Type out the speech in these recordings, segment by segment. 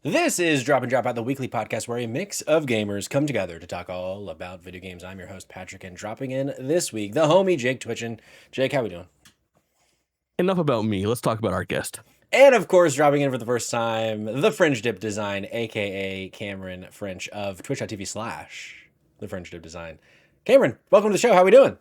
This is Drop and Drop Out, the weekly podcast where a mix of gamers come together to talk all about video games. I'm your host, Patrick, and dropping in this week, the homie Jake Twitchin. Jake, how we doing? Enough about me. Let's talk about our guest. And of course, dropping in for the first time, the Fringe Dip Design, aka Cameron French of twitch.tv/ the Fringe Dip Design. Cameron, welcome to the show. How we doing?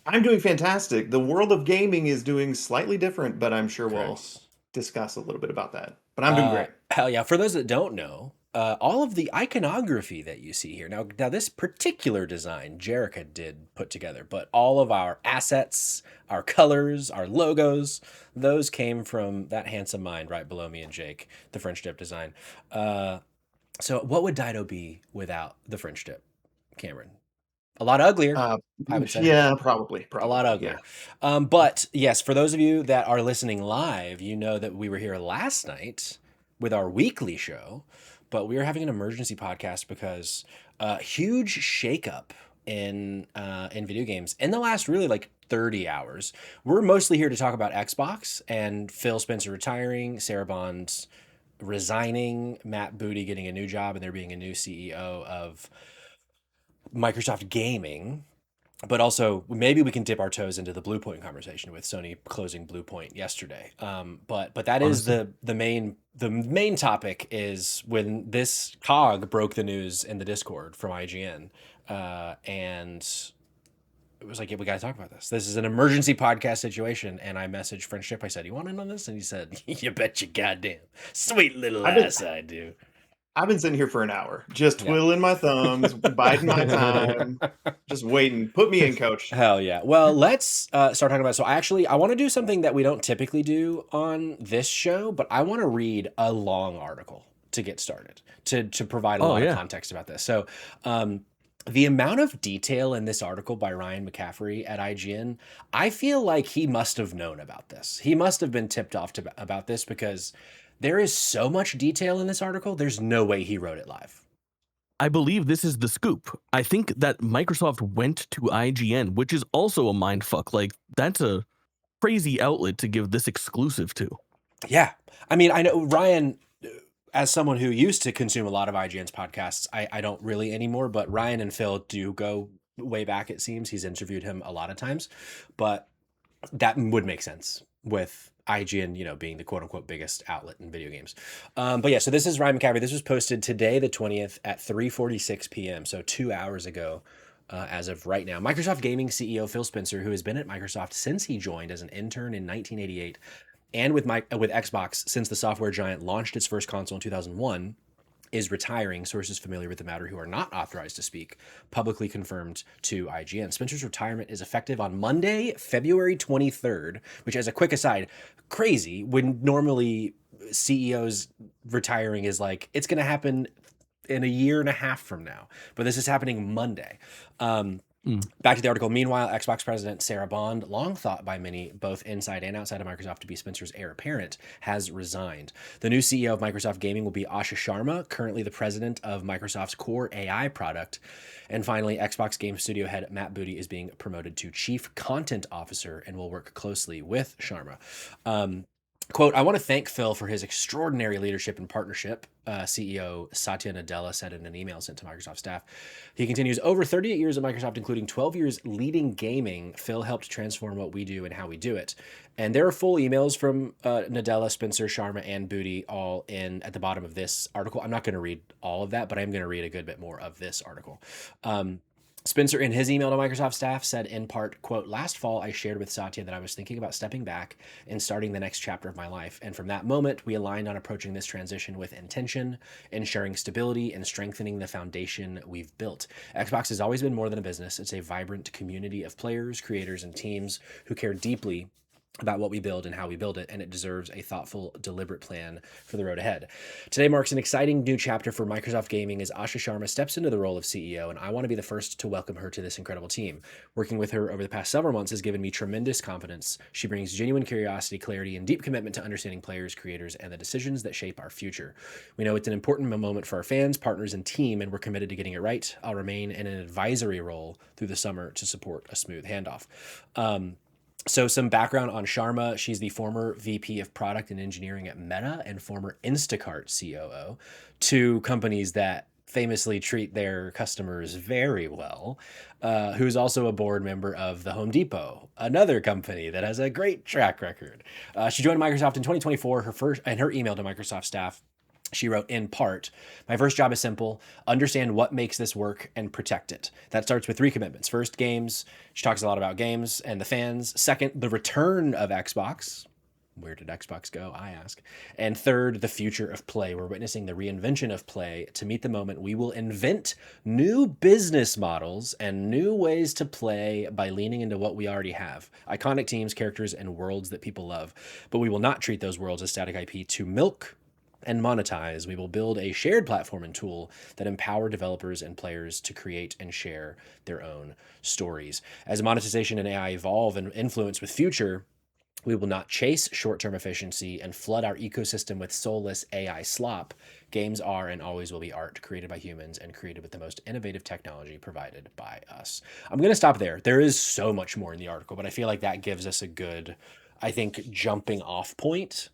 I'm doing fantastic. The world of gaming is doing slightly different, but I'm sure we'll Correct. discuss a little bit about that. But I'm doing great. Hell yeah. For those that don't know, all of the iconography that you see here. Now this particular design, Jerica did put together, but all of our assets, our colors, our logos, those came from that handsome mind right below me and Jake, the French Dip Design. So what would Dido be without the French Dip, Cameron? A lot uglier, I would say. Yeah, probably. A lot uglier. Yeah. But yes, for those of you that are listening live, you know that we were here last night with our weekly show, but we are having an emergency podcast because a huge shakeup in video games in the last really like 30 hours. We're mostly here to talk about Xbox and Phil Spencer retiring, Sarah Bond resigning, Matt Booty getting a new job, and there being a new CEO of Microsoft Gaming. But also, maybe we can dip our toes into the Bluepoint conversation with Sony closing Bluepoint yesterday. But that is the main topic is when this cog broke the news in the Discord from IGN, and it was like, yeah, we got to talk about this. This is an emergency podcast situation, and I messaged Friendship. I said, "You want in on this?" And he said, "You bet you goddamn sweet little ass I do." I've been sitting here for an hour, just twiddling my thumbs, biding my time, just waiting. Put me in, coach. Hell yeah. Well, let's start talking about. So I want to do something that we don't typically do on this show, but I want to read a long article to get started to provide a lot of context about this. So, the amount of detail in this article by Ryan McCaffrey at IGN, I feel like he must have known about this. He must have been tipped off about this because there is so much detail in this article. There's no way he wrote it live. I believe this is the scoop. I think that Microsoft went to IGN, which is also a mindfuck. Like, that's a crazy outlet to give this exclusive to. Yeah. I mean, I know Ryan, as someone who used to consume a lot of IGN's podcasts, I don't really anymore, but Ryan and Phil do go way back, it seems. He's interviewed him a lot of times, but that would make sense with IGN, being the quote unquote biggest outlet in video games. But yeah, so this is Ryan McCaffrey. This was posted today, the 20th at 3:46 p.m. So 2 hours ago, as of right now. Microsoft Gaming CEO Phil Spencer, who has been at Microsoft since he joined as an intern in 1988, and with Xbox since the software giant launched its first console in 2001, is retiring. Sources familiar with the matter who are not authorized to speak publicly confirmed to IGN. Spencer's retirement is effective on Monday, February 23rd, which, as a quick aside, crazy when normally CEOs retiring is like, it's going to happen in a year and a half from now, but this is happening Monday. Back to the article. Meanwhile, Xbox president Sarah Bond, long thought by many, both inside and outside of Microsoft, to be Spencer's heir apparent, has resigned. The new CEO of Microsoft Gaming will be Asha Sharma, currently the president of Microsoft's core AI product. And finally, Xbox Game Studio head Matt Booty is being promoted to chief content officer and will work closely with Sharma. Quote, I want to thank Phil for his extraordinary leadership and partnership, CEO Satya Nadella said in an email sent to Microsoft staff. He continues, over 38 years at Microsoft, including 12 years leading gaming, Phil helped transform what we do and how we do it. And there are full emails from Nadella, Spencer, Sharma, and Booty all in at the bottom of this article. I'm not going to read all of that, but I'm going to read a good bit more of this article. Spencer, in his email to Microsoft staff, said in part, quote, last fall, I shared with Satya that I was thinking about stepping back and starting the next chapter of my life. And from that moment, we aligned on approaching this transition with intention, ensuring stability, and strengthening the foundation we've built. Xbox has always been more than a business. It's a vibrant community of players, creators, and teams who care deeply about what we build and how we build it, and it deserves a thoughtful, deliberate plan for the road ahead. Today marks an exciting new chapter for Microsoft Gaming as Asha Sharma steps into the role of CEO, and I want to be the first to welcome her to this incredible team. Working with her over the past several months has given me tremendous confidence. She brings genuine curiosity, clarity, and deep commitment to understanding players, creators, and the decisions that shape our future. We know it's an important moment for our fans, partners, and team, and we're committed to getting it right. I'll remain in an advisory role through the summer to support a smooth handoff. So some background on Sharma. She's the former VP of Product and Engineering at Meta and former Instacart COO, two companies that famously treat their customers very well, who's also a board member of the Home Depot, another company that has a great track record. She joined Microsoft in 2024. Her email to Microsoft staff, she wrote, in part, my first job is simple: understand what makes this work and protect it. That starts with 3 commitments. First, games. She talks a lot about games and the fans. Second, the return of Xbox. Where did Xbox go, I ask? And third, the future of play. We're witnessing the reinvention of play. To meet the moment, we will invent new business models and new ways to play by leaning into what we already have: iconic teams, characters, and worlds that people love. But we will not treat those worlds as static IP to milk and monetize. We will build a shared platform and tool that empower developers and players to create and share their own stories. As monetization and AI evolve and influence with future, we will not chase short-term efficiency and flood our ecosystem with soulless AI slop. Games are and always will be art created by humans and created with the most innovative technology provided by us. I'm going to stop there. There is so much more in the article, but I feel like that gives us a good, I think, jumping off point.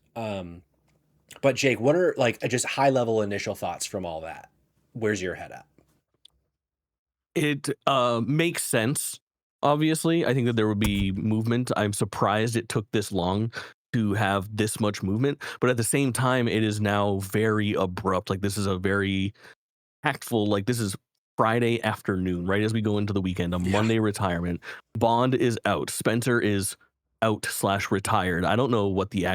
But Jake, what are like just high level initial thoughts from all that? Where's your head at? It makes sense. Obviously, I think that there would be movement. I'm surprised it took this long to have this much movement, but at the same time, it is now very abrupt. Like, this is a very tactful. Like, this is Friday afternoon, right as we go into the weekend. A Monday retirement. Bond is out. Spencer is out slash retired. I don't know what the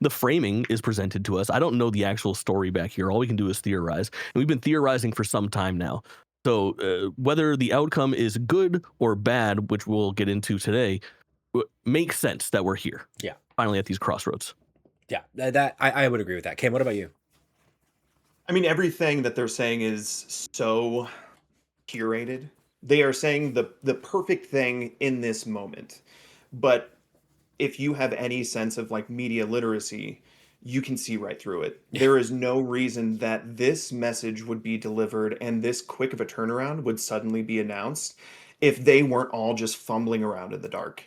framing is presented to us. I don't know the actual story back here. All we can do is theorize, and we've been theorizing for some time now. So whether the outcome is good or bad, which we'll get into today, makes sense that we're here. Yeah. Finally at these crossroads. Yeah, that I would agree with that. Kim, what about you? I mean, everything that they're saying is so curated. They are saying the perfect thing in this moment. But if you have any sense of like media literacy, you can see right through it. Yeah. There is no reason that this message would be delivered and this quick of a turnaround would suddenly be announced if they weren't all just fumbling around in the dark.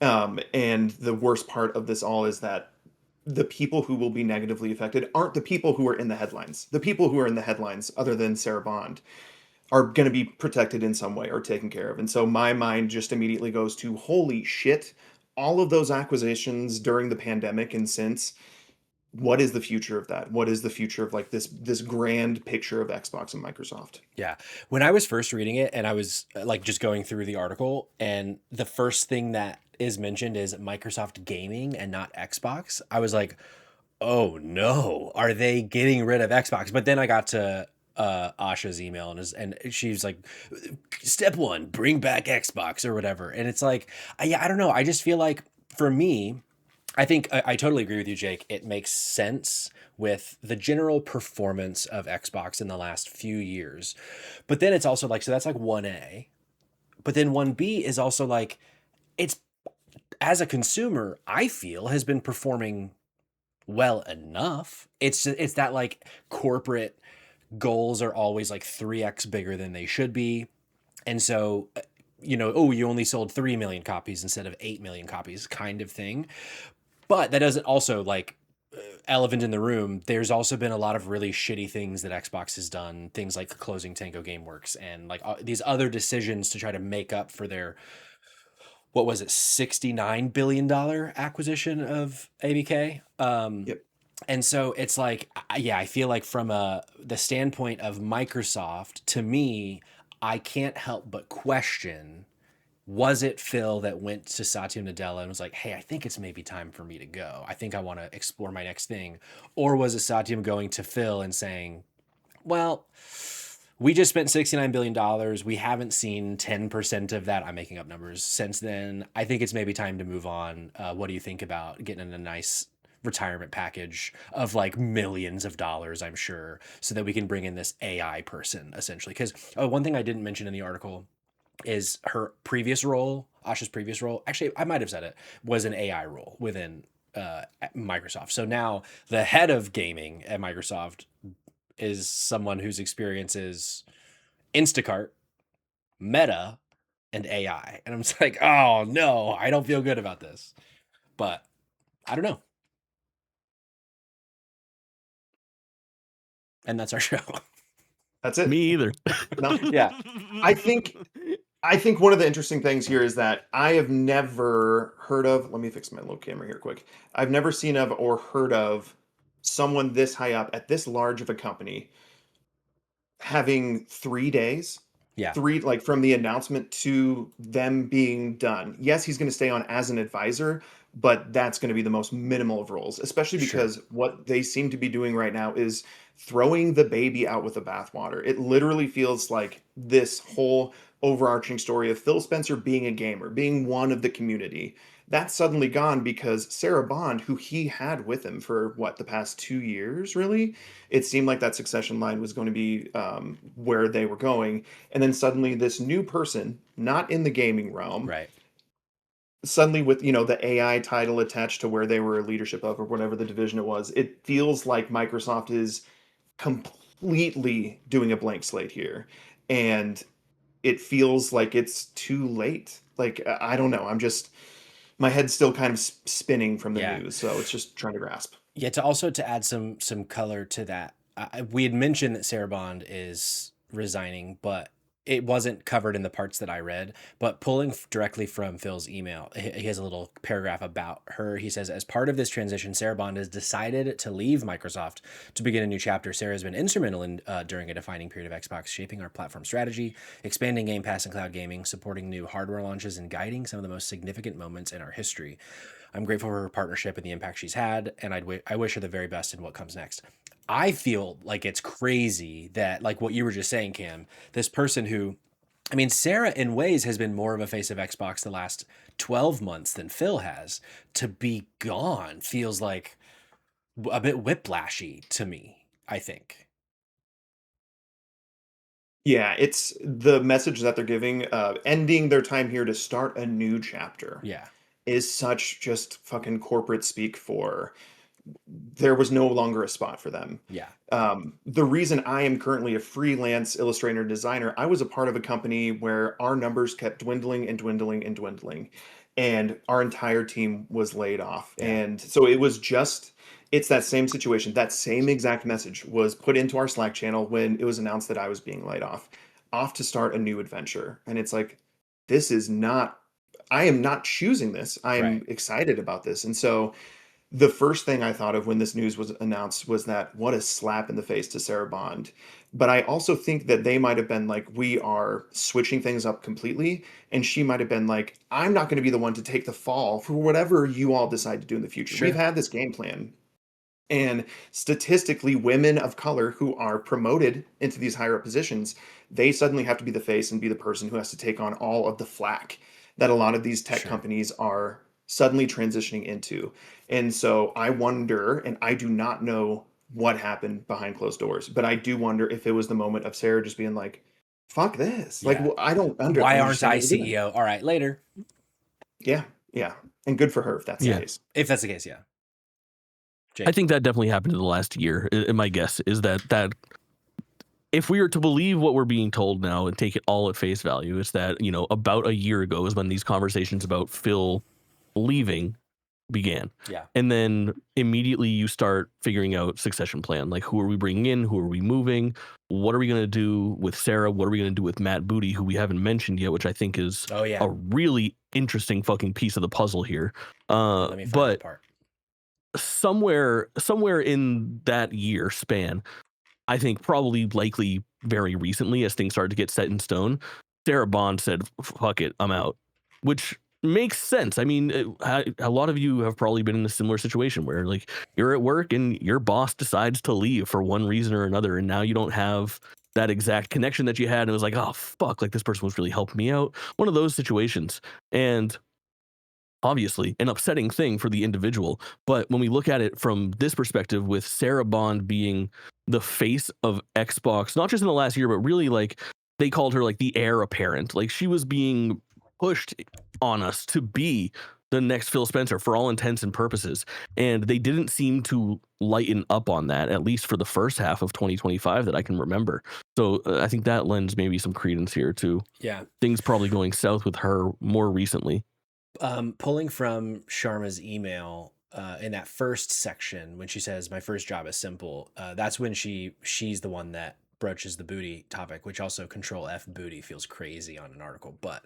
And the worst part of this all is that the people who will be negatively affected aren't the people who are in the headlines. The people who are in the headlines, other than Sarah Bond, are going to be protected in some way or taken care of. And so my mind just immediately goes to, holy shit, all of those acquisitions during the pandemic and since, what is the future of that? What is the future of like this grand picture of Xbox and Microsoft? Yeah. When I was first reading it and I was like just going through the article, and the first thing that is mentioned is Microsoft Gaming and not Xbox, I was like, oh no, are they getting rid of Xbox? But then I got to Asha's email and she's like, step 1, bring back Xbox or whatever. And it's like, I don't know. I just feel like for me, I think I totally agree with you, Jake. It makes sense with the general performance of Xbox in the last few years. But then it's also like, so that's like 1A. But then 1B is also like, it's, as a consumer, I feel has been performing well enough. It's that like corporate goals are always like 3x bigger than they should be. And so, oh, you only sold 3 million copies instead of 8 million copies kind of thing. But that doesn't also like elephant in the room. There's also been a lot of really shitty things that Xbox has done, things like closing Tango Gameworks and like these other decisions to try to make up for their, what was it, $69 billion acquisition of ABK. Yep. And so it's like, yeah, I feel like from the standpoint of Microsoft, to me, I can't help but question, was it Phil that went to Satya Nadella and was like, hey, I think it's maybe time for me to go. I think I want to explore my next thing. Or was it Satya going to Phil and saying, well, we just spent $69 billion. We haven't seen 10% of that. I'm making up numbers since then. I think it's maybe time to move on. What do you think about getting in a nice retirement package of like millions of dollars, I'm sure, so that we can bring in this AI person essentially? Because one thing I didn't mention in the article is her previous role, Asha's previous role, actually, I might have said it, was an AI role within Microsoft. So now the head of gaming at Microsoft is someone whose experience is Instacart, Meta, and AI. And I'm just like, oh no, I don't feel good about this. But I don't know. And that's our show. That's it. Me either. No. Yeah. I think one of the interesting things here is that I have never heard of, let me fix my little camera here quick. I've never seen of or heard of someone this high up at this large of a company having 3 days, Yeah. like from the announcement to them being done. Yes, he's going to stay on as an advisor, but that's going to be the most minimal of roles, especially Sure. because what they seem to be doing right now is throwing the baby out with the bathwater. It literally feels like this whole overarching story of Phil Spencer being a gamer, being one of the community. That's suddenly gone because Sarah Bond, who he had with him for what, the past 2 years, really, it seemed like that succession line was going to be where they were going. And then suddenly, this new person, not in the gaming realm, Right. suddenly with the AI title attached to where they were leadership of or whatever the division it was, it feels like Microsoft is completely doing a blank slate here, and it feels like it's too late. Like I don't know. I'm just my head's still kind of spinning from the Yeah. news, so it's just trying to grasp. Yeah, to add some color to that, we had mentioned that Sarah Bond is resigning, but it wasn't covered in the parts that I read. But pulling directly from Phil's email, he has a little paragraph about her. He says, as part of this transition, Sarah Bond has decided to leave Microsoft to begin a new chapter. Sarah has been instrumental in during a defining period of Xbox, shaping our platform strategy, expanding Game Pass and cloud gaming, supporting new hardware launches, and guiding some of the most significant moments in our history. I'm grateful for her partnership and the impact she's had, and I wish her the very best in what comes next. I feel like it's crazy that, like what you were just saying, Cam, this person who, I mean, Sarah in ways has been more of a face of Xbox the last 12 months than Phil has. To be gone feels like a bit whiplashy to me, I think. Yeah, it's the message that they're giving, ending their time here to start a new chapter Yeah. is such just fucking corporate speak for there was no longer a spot for them. Yeah. The reason I am currently a freelance illustrator designer, I was a part of a company where our numbers kept dwindling and dwindling and dwindling, and our entire team was laid off. Yeah. And so it's that same situation. That same exact message was put into our Slack channel when it was announced that I was being laid off to start a new adventure. And it's like, this is not, I am not choosing this. I Right. am excited about this. And so, the first thing I thought of when this news was announced was that what a slap in the face to Sarah Bond. But I also think that they might have been like, we are switching things up completely. And she might have been like, I'm not going to be the one to take the fall for whatever you all decide to do in the future. We've Sure. had this game plan. And statistically, women of color who are promoted into these higher up positions, they suddenly have to be the face and be the person who has to take on all of the flack that a lot of these tech Sure. companies are suddenly transitioning into. And so I wonder, and I do not know what happened behind closed doors, but I do wonder if it was the moment of Sarah just being like, fuck this. Like, Yeah. I don't Why aren't understand I what we're doing. CEO? All right, later. Yeah, yeah. And good for her if that's the Yeah. case. If that's the case, yeah. I think that definitely happened in the last year. My guess is that if we were to believe what we're being told now and take it all at face value, it's that, about a year ago is when these conversations about Phil leaving began. Yeah. And then immediately you start figuring out succession plan. Like, who are we bringing in? Who are we moving? What are we going to do with Sarah? What are we going to do with Matt Booty, who we haven't mentioned yet, which I think is Oh yeah. a really interesting fucking piece of the puzzle here. Let me find that But part. somewhere in that year span, I think probably likely very recently, as things started to get set in stone, Sarah Bond said, fuck it, I'm out, which makes sense. I mean, a lot of you have probably been in a similar situation where, like, you're at work and your boss decides to leave for one reason or another, and now you don't have that exact connection that you had, and it was like, oh fuck, like this person was really helping me out. One of those situations. And obviously an upsetting thing for the individual. But when we look at it from this perspective, with Sarah Bond being the face of Xbox, not just in the last year, but really, like, they called her like the heir apparent. Like, she was being pushed on us to be the next Phil Spencer for all intents and purposes. And they didn't seem to lighten up on that, at least for the first half of 2025 that I can remember. So I think that lends maybe some credence here to Yeah. things probably going south with her more recently. Pulling from Sharma's email in that first section when she says, "My first job is simple," that's when she's the one that broaches the booty topic, which also Control F booty feels crazy on an article. But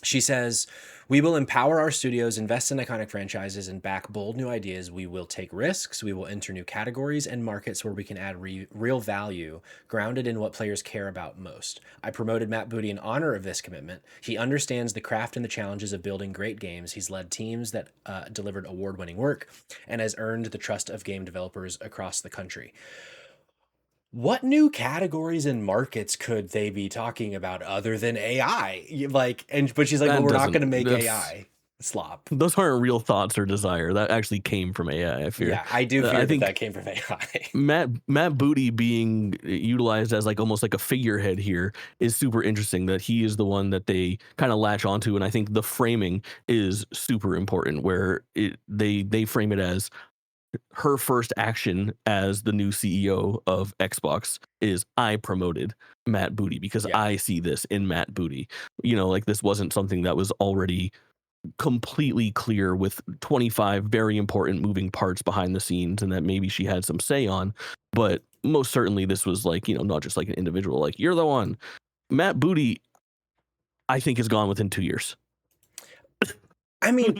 she says, "We will empower our studios, invest in iconic franchises, and back bold new ideas. We will take risks. We will enter new categories and markets where we can add real value, grounded in what players care about most. I promoted Matt Booty in honor of this commitment. He understands the craft and the challenges of building great games. He's led teams that delivered award-winning work and has earned the trust of game developers across the country." What new categories and markets could they be talking about other than AI? But she's like, "But That we're not going to doesn't. make That's AI slop." those aren't real thoughts or desire. That actually came from AI. I fear. Yeah, I do I fear that think that came from AI. Matt Booty being utilized as like almost like a figurehead here is super interesting. That he is the one that they kind of latch onto, and I think the framing is super important. Where they frame it as her first action as the new CEO of Xbox is, I promoted Matt Booty because Yeah, I see this in Matt Booty. Like this wasn't something that was already completely clear with 25 very important moving parts behind the scenes and that maybe she had some say on. But most certainly this was like, not just like an individual, like, you're the one. Matt Booty, I think, is gone within 2 years. I mean,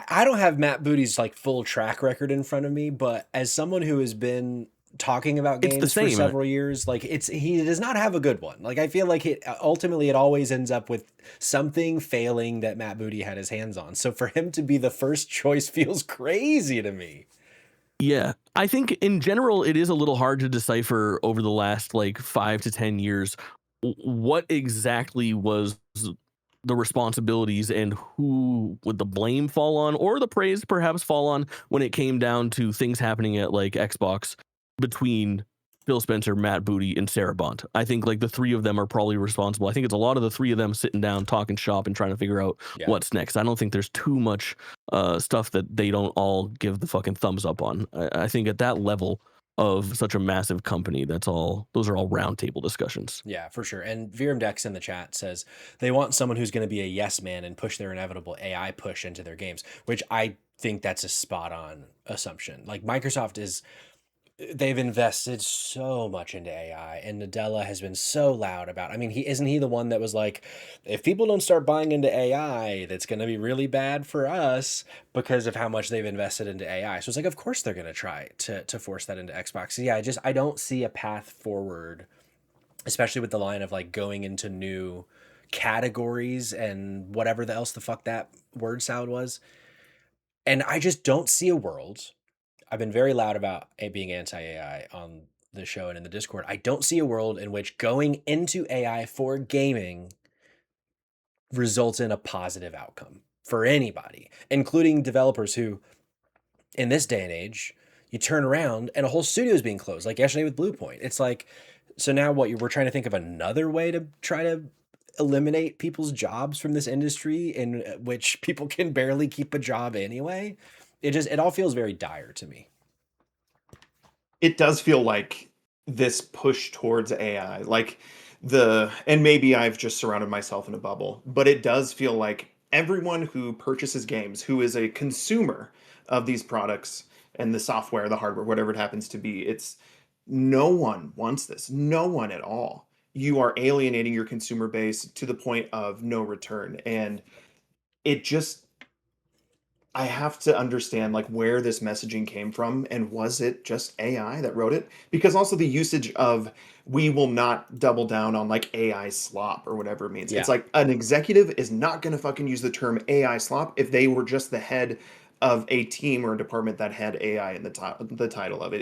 I don't have Matt Booty's like full track record in front of me, but as someone who has been talking about It's the games for same. several years, like he does not have a good one. Like I feel like ultimately it always ends up with something failing that Matt Booty had his hands on. So for him to be the first choice feels crazy to me. Yeah. I think in general, it is a little hard to decipher over the last like 5 to 10 years what exactly was the responsibilities and who would the blame fall on or the praise perhaps fall on when it came down to things happening at like Xbox between Phil Spencer, Matt Booty, and Sarah Bond. I think like the three of them are probably responsible. I think it's a lot of the three of them sitting down, talking shop, and trying to figure out Yeah. what's next. I don't think there's too much stuff that they don't all give the fucking thumbs up on. I think at that level of such a massive company, those are all roundtable discussions. Yeah, for sure. And Viram Dex in the chat says they want someone who's going to be a yes man and push their inevitable AI push into their games, which I think that's a spot on assumption. Like Microsoft they've invested so much into AI, and Nadella has been so loud about. I mean, isn't he the one that was like, if people don't start buying into AI, that's going to be really bad for us because of how much they've invested into AI. So it's like, of course they're going to try to force that into Xbox. So yeah, I don't see a path forward, especially with the line of like going into new categories and whatever else the fuck that word salad was. And I just don't see a world. I've been very loud about it being anti-AI on the show and in the Discord. I don't see a world in which going into AI for gaming results in a positive outcome for anybody, including developers who, in this day and age, you turn around and a whole studio is being closed, like yesterday with Bluepoint. It's like, so now we're trying to think of another way to try to eliminate people's jobs from this industry in which people can barely keep a job anyway. It all feels very dire to me. It does feel like this push towards AI, like and maybe I've just surrounded myself in a bubble, but it does feel like everyone who purchases games, who is a consumer of these products and the software, the hardware, whatever it happens to be, it's no one wants this. No one at all. You are alienating your consumer base to the point of no return. And it just I have to understand like where this messaging came from and was it just AI that wrote it? Because also the usage of we will not double down on like AI slop or whatever it means. It's Yeah. like an executive is not going to fucking use the term AI slop if they were just the head of a team or a department that had AI in the title of it.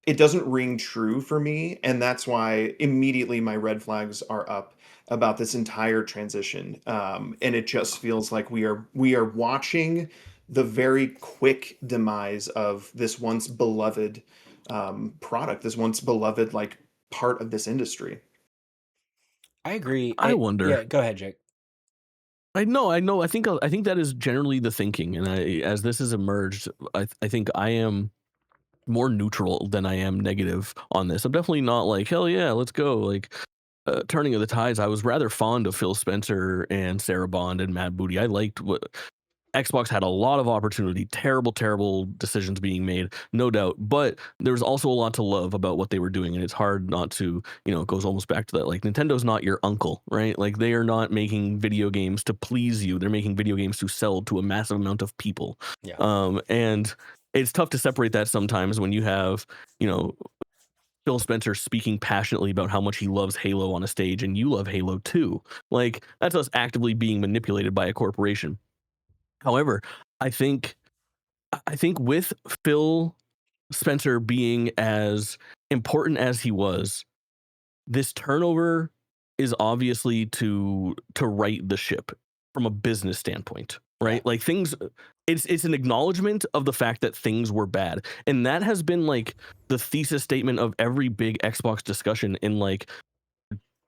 It doesn't ring true for me, and that's why immediately my red flags are up about this entire transition. And it just feels like we are watching the very quick demise of this once beloved product, this once beloved like part of this industry. I agree. I wonder. Yeah, go ahead, Jake. I know. I think that is generally the thinking, and as this has emerged, I think I am more neutral than I am negative on this. I'm definitely not like, hell yeah, let's go. Like, turning of the tides, I was rather fond of Phil Spencer and Sarah Bond and Matt Booty. I liked what Xbox had a lot of opportunity, terrible decisions being made, no doubt. But there's also a lot to love about what they were doing, and it's hard not to, it goes almost back to that. Like, Nintendo's not your uncle, right? Like, they are not making video games to please you. They're making video games to sell to a massive amount of people. Yeah. And it's tough to separate that sometimes when you have, Phil Spencer speaking passionately about how much he loves Halo on a stage, and you love Halo too. Like, that's us actively being manipulated by a corporation. However, I think with Phil Spencer being as important as he was, this turnover is obviously to right the ship from a business standpoint, right? Yeah. Like, things, it's an acknowledgement of the fact that things were bad. And that has been like the thesis statement of every big Xbox discussion in like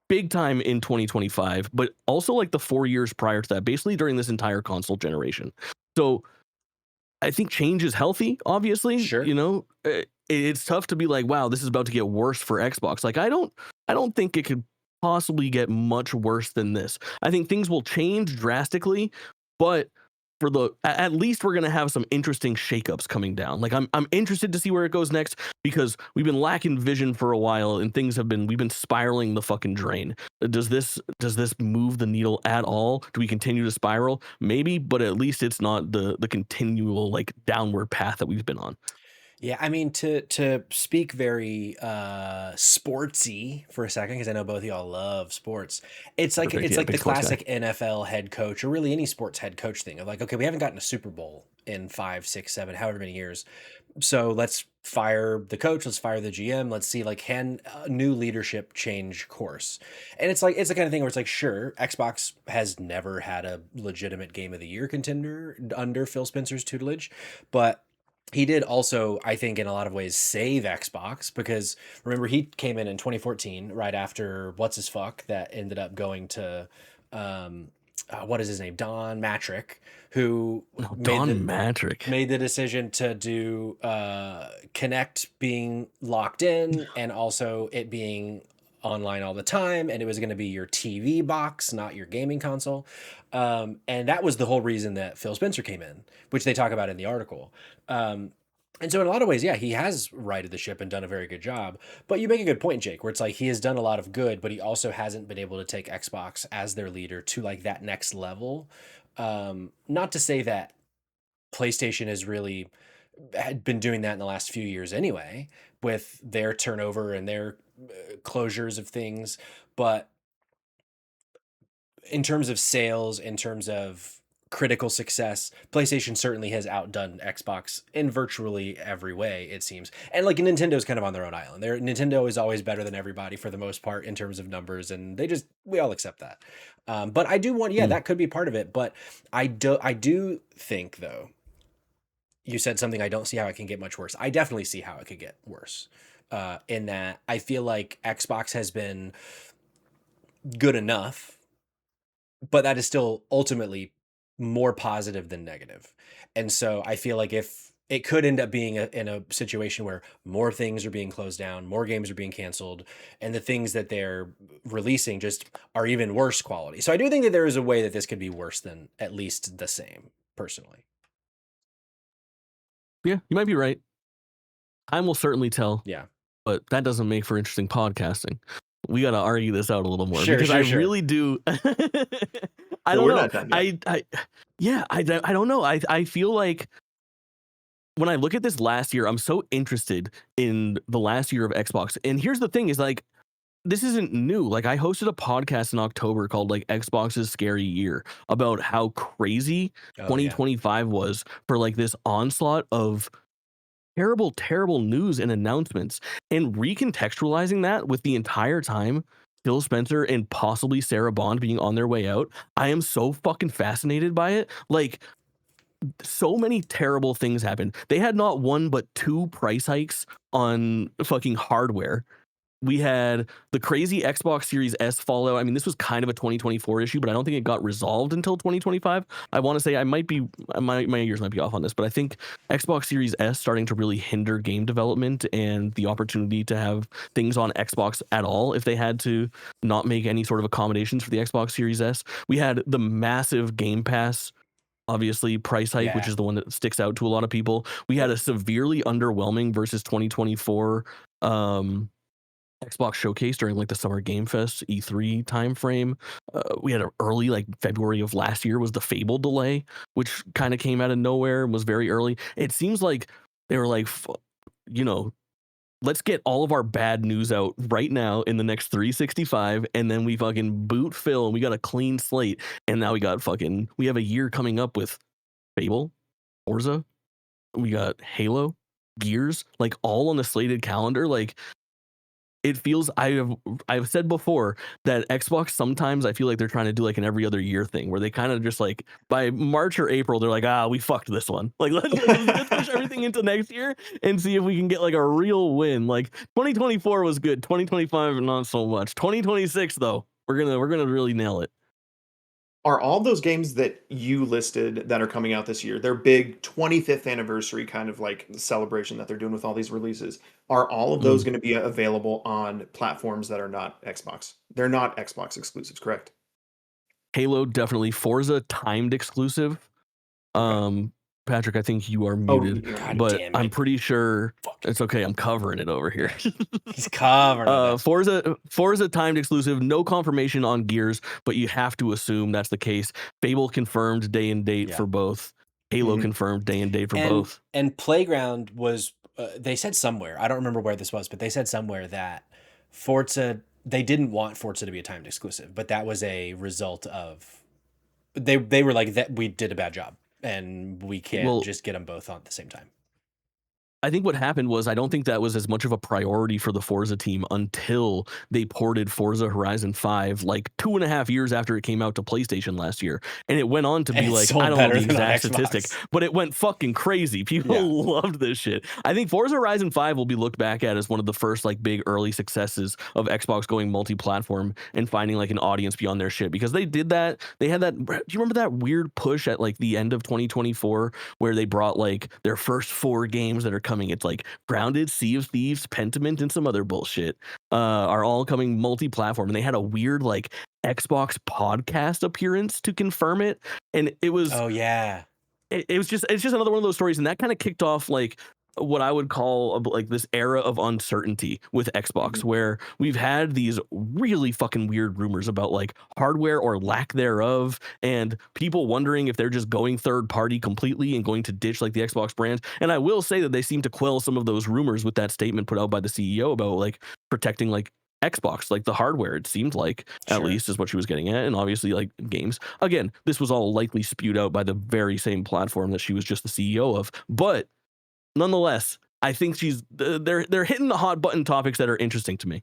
big time in 2025, but also like the 4 years prior to that, basically during this entire console generation. So I think change is healthy, obviously. Sure. It's tough to be like, wow, this is about to get worse for Xbox. Like, I don't think it could possibly get much worse than this. I think things will change drastically, but at least we're gonna have some interesting shakeups coming down. Like, I'm interested to see where it goes next, because we've been lacking vision for a while, and we've been spiraling the fucking drain. Does this move the needle at all? Do we continue to spiral? Maybe, but at least it's not the continual like downward path that we've been on. Yeah, I mean, to speak very sportsy for a second, because I know both of y'all love sports. It's like Perfect. Yeah, the big sports guy. classic NFL head coach, or really any sports head coach thing of like, okay, we haven't gotten a Super Bowl in 5, 6, 7, however many years. So let's fire the coach, let's fire the GM, let's see, like, can new leadership change course? And it's like, it's the kind of thing where it's like, sure, Xbox has never had a legitimate Game of the Year contender under Phil Spencer's tutelage, but he did also, I think, in a lot of ways save Xbox, because remember, he came in 2014 right after what's his fuck that ended up going to what is his name, Don Matrick, who No, Don Matrick. made the decision to do Connect being locked in, and also it being online all the time, and it was going to be your TV box, not your gaming console. And that was the whole reason that Phil Spencer came in, which they talk about in the article. And so in a lot of ways, yeah, he has righted the ship and done a very good job. But you make a good point, Jake, where it's like he has done a lot of good, but he also hasn't been able to take Xbox as their leader to like that next level. Not to say that PlayStation has really had been doing that in the last few years anyway, with their turnover and their closures of things. But in terms of sales, in terms of critical success, PlayStation certainly has outdone Xbox in virtually every way, it seems. And like Nintendo's kind of on their own island. Nintendo is always better than everybody for the most part in terms of numbers, and we all accept that. But I do want, yeah, that could be part of it. But I do think, though, you said something, I don't see how it can get much worse. I definitely see how it could get worse. In that I feel like Xbox has been good enough, but that is still ultimately more positive than negative. And so I feel like if it could end up being in a situation where more things are being closed down, more games are being canceled, and the things that they're releasing just are even worse quality. So I do think that there is a way that this could be worse than at least the same, personally. Yeah, you might be right. Time will certainly tell. Yeah. But that doesn't make for interesting podcasting. We got to argue this out a little more, Sure, because sure, I sure. really do. I No, don't we're know. not done yet. I don't know. I feel like when I look at this last year, I'm so interested in the last year of Xbox. And here's the thing is, like, this isn't new. Like, I hosted a podcast in October called like Xbox's Scary Year about how crazy Oh, yeah. 2025 was for like this onslaught of terrible news and announcements, and recontextualizing that with the entire time Phil Spencer and possibly Sarah Bond being on their way out. I am so fucking fascinated by it. Like, so many terrible things happened. They had not one but 2 price hikes on fucking hardware We had the crazy Xbox Series S fallout. I mean, this was kind of a 2024 issue, but I don't think it got resolved until 2025. I want to say my years might be off on this, but I think Xbox Series S starting to really hinder game development and the opportunity to have things on Xbox at all if they had to not make any sort of accommodations for the Xbox Series S. We had the massive Game Pass, obviously, price hike, which Yeah. is the one that sticks out to a lot of people. We had a severely underwhelming versus 2024 Xbox showcase during like the Summer Game Fest E3 timeframe. We had an early, like February of last year was the Fable delay, which kind of came out of nowhere and was very early. It seems like they were like, you know, let's get all of our bad news out right now in the next 365, and then we fucking boot Phil and we got a clean slate. And now we have a year coming up with Fable, Forza, we got Halo, Gears, like all on the slated calendar. Like, it feels, I've said before that Xbox sometimes I feel like they're trying to do like an every other year thing where they kind of just like by March or April they're like, we fucked this one. Like let's push everything into next year and see if we can get like a real win. Like 2024 was good, 2025 not so much. 2026 though, we're gonna really nail it. Are all those games that you listed that are coming out this year, their big 25th anniversary kind of like celebration that they're doing with all these releases, are all of those Mm. going to be available on platforms that are not Xbox? They're not Xbox exclusives, correct? Halo definitely, Forza timed exclusive. Okay. Patrick, I think you are Oh, muted, you're God muted. but damn I'm it. pretty sure Fuck. it's okay. I'm covering it over here. Yeah. He's covering it. Forza timed exclusive, no confirmation on Gears, but you have to assume that's the case. Fable confirmed day and date Yeah. for both. Halo Mhm. confirmed day and date for And both. Playground was they said somewhere, I don't remember where this was, but they said somewhere that Forza, they didn't want Forza to be a timed exclusive, but that was a result of they were like that we did a bad job and we can't Well, just get them both on at the same time. I think what happened was I don't think that was as much of a priority for the Forza team until they ported Forza Horizon 5 like 2.5 years after it came out to PlayStation last year. And it went on to And be it like, I sold don't know better the than on exact statistic, Xbox. but it went fucking crazy. People Yeah. loved this shit. I think Forza Horizon 5 will be looked back at as one of the first like big early successes of Xbox going multi-platform and finding like an audience beyond their shit, because they did that. They had that. Do you remember that weird push at like the end of 2024 where they brought like their first 4 games that are coming? It's like Grounded, Sea of Thieves, Pentiment, and some other bullshit are all coming multi-platform, and they had a weird like Xbox podcast appearance to confirm it, and Oh yeah. it was just, it's just another one of those stories, and that kind of kicked off like what I would call like this era of uncertainty with Xbox, Mhm. where we've had these really fucking weird rumors about like hardware or lack thereof, and people wondering if they're just going third party completely and going to ditch like the Xbox brand. And I will say that they seem to quell some of those rumors with that statement put out by the CEO about like protecting like Xbox, like the hardware, it seemed like, at Sure. least, is what she was getting at. And obviously, like games. Again, this was all likely spewed out by the very same platform that she was just the CEO of. But nonetheless, I think they're hitting the hot button topics that are interesting to me.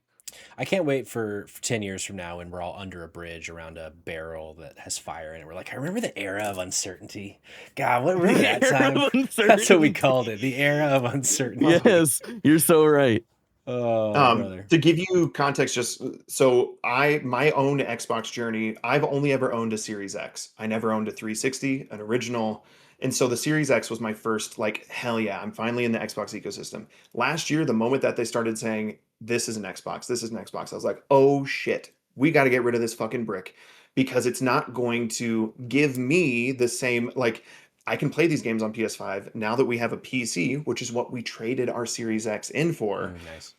I can't wait for 10 years from now when we're all under a bridge around a barrel that has fire in it. We're like, I remember the era of uncertainty. God, what, remember that time? That's what we called it. The era of uncertainty. Yes, you're so right. Oh, brother. To give you context, just so my own Xbox journey, I've only ever owned a Series X. I never owned a 360, an original. And so the Series X was my first, like, hell yeah, I'm finally in the Xbox ecosystem. Last year, the moment that they started saying, this is an Xbox, this is an Xbox, I was like, oh shit, we got to get rid of this fucking brick because it's not going to give me the same, like, I can play these games on PS5 now that we have a PC, which is what we traded our Series X in for. Nice.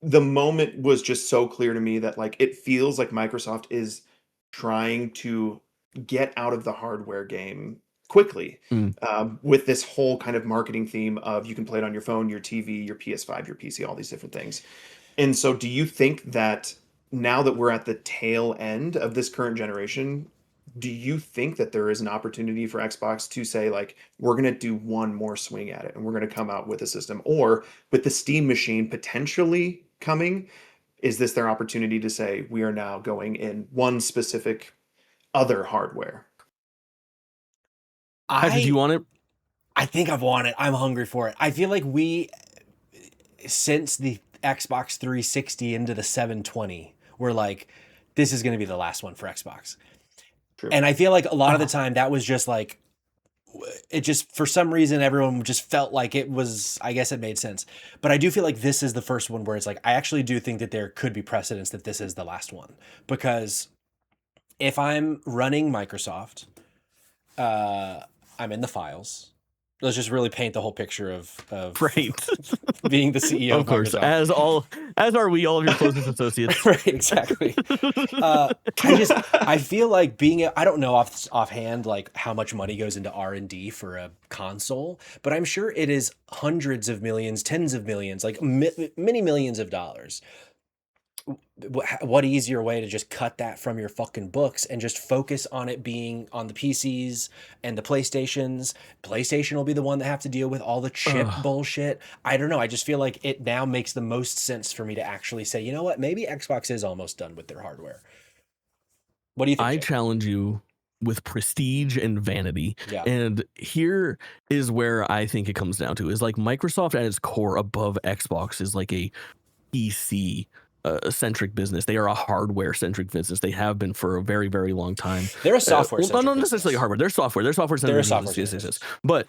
The moment was just so clear to me that like it feels like Microsoft is trying to get out of the hardware game quickly, Mm. with this whole kind of marketing theme of you can play it on your phone, your TV, your PS5, your PC, all these different things. And so, do you think that now that we're at the tail end of this current generation, do you think that there is an opportunity for Xbox to say, like, we're going to do one more swing at it and we're going to come out with a system? Or with the Steam machine potentially coming, is this their opportunity to say, we are now going in one specific other hardware? Patrick, do you I want it? I think I've wanted. I'm hungry for it. I feel like we since Xbox 360 into the 720, we're like, this is going to be the last one for Xbox. True. And I feel like a lot of the time that was just like, it just, for some reason, everyone just felt like it was, I guess it made sense. But I do feel like this is the first one where it's like, I actually do think that there could be precedence that this is the last one. Because if I'm running Microsoft, I'm in the files. Let's just really paint the whole picture of Right. being the CEO of course, Microsoft. as are we, all of your closest associates. Right, exactly. I feel like I don't know offhand like how much money goes into R&D for a console, but I'm sure it is hundreds of millions, tens of millions, like many millions of dollars. What easier way to just cut that from your fucking books and just focus on it being on the PCs and the PlayStations? PlayStation will be the one that have to deal with all the chip bullshit. I don't know. I just feel like it now makes the most sense for me to actually say, you know what? Maybe Xbox is almost done with their hardware. What do you think, I Jake? challenge you with prestige and vanity. Yeah. And here is where I think it comes down to is like Microsoft at its core above Xbox is like a PC centric business. They are a hardware centric business. They have been for a very, very long time. They're a software well, centric not necessarily business. hardware. They're software. They're software centric. They're a software business. But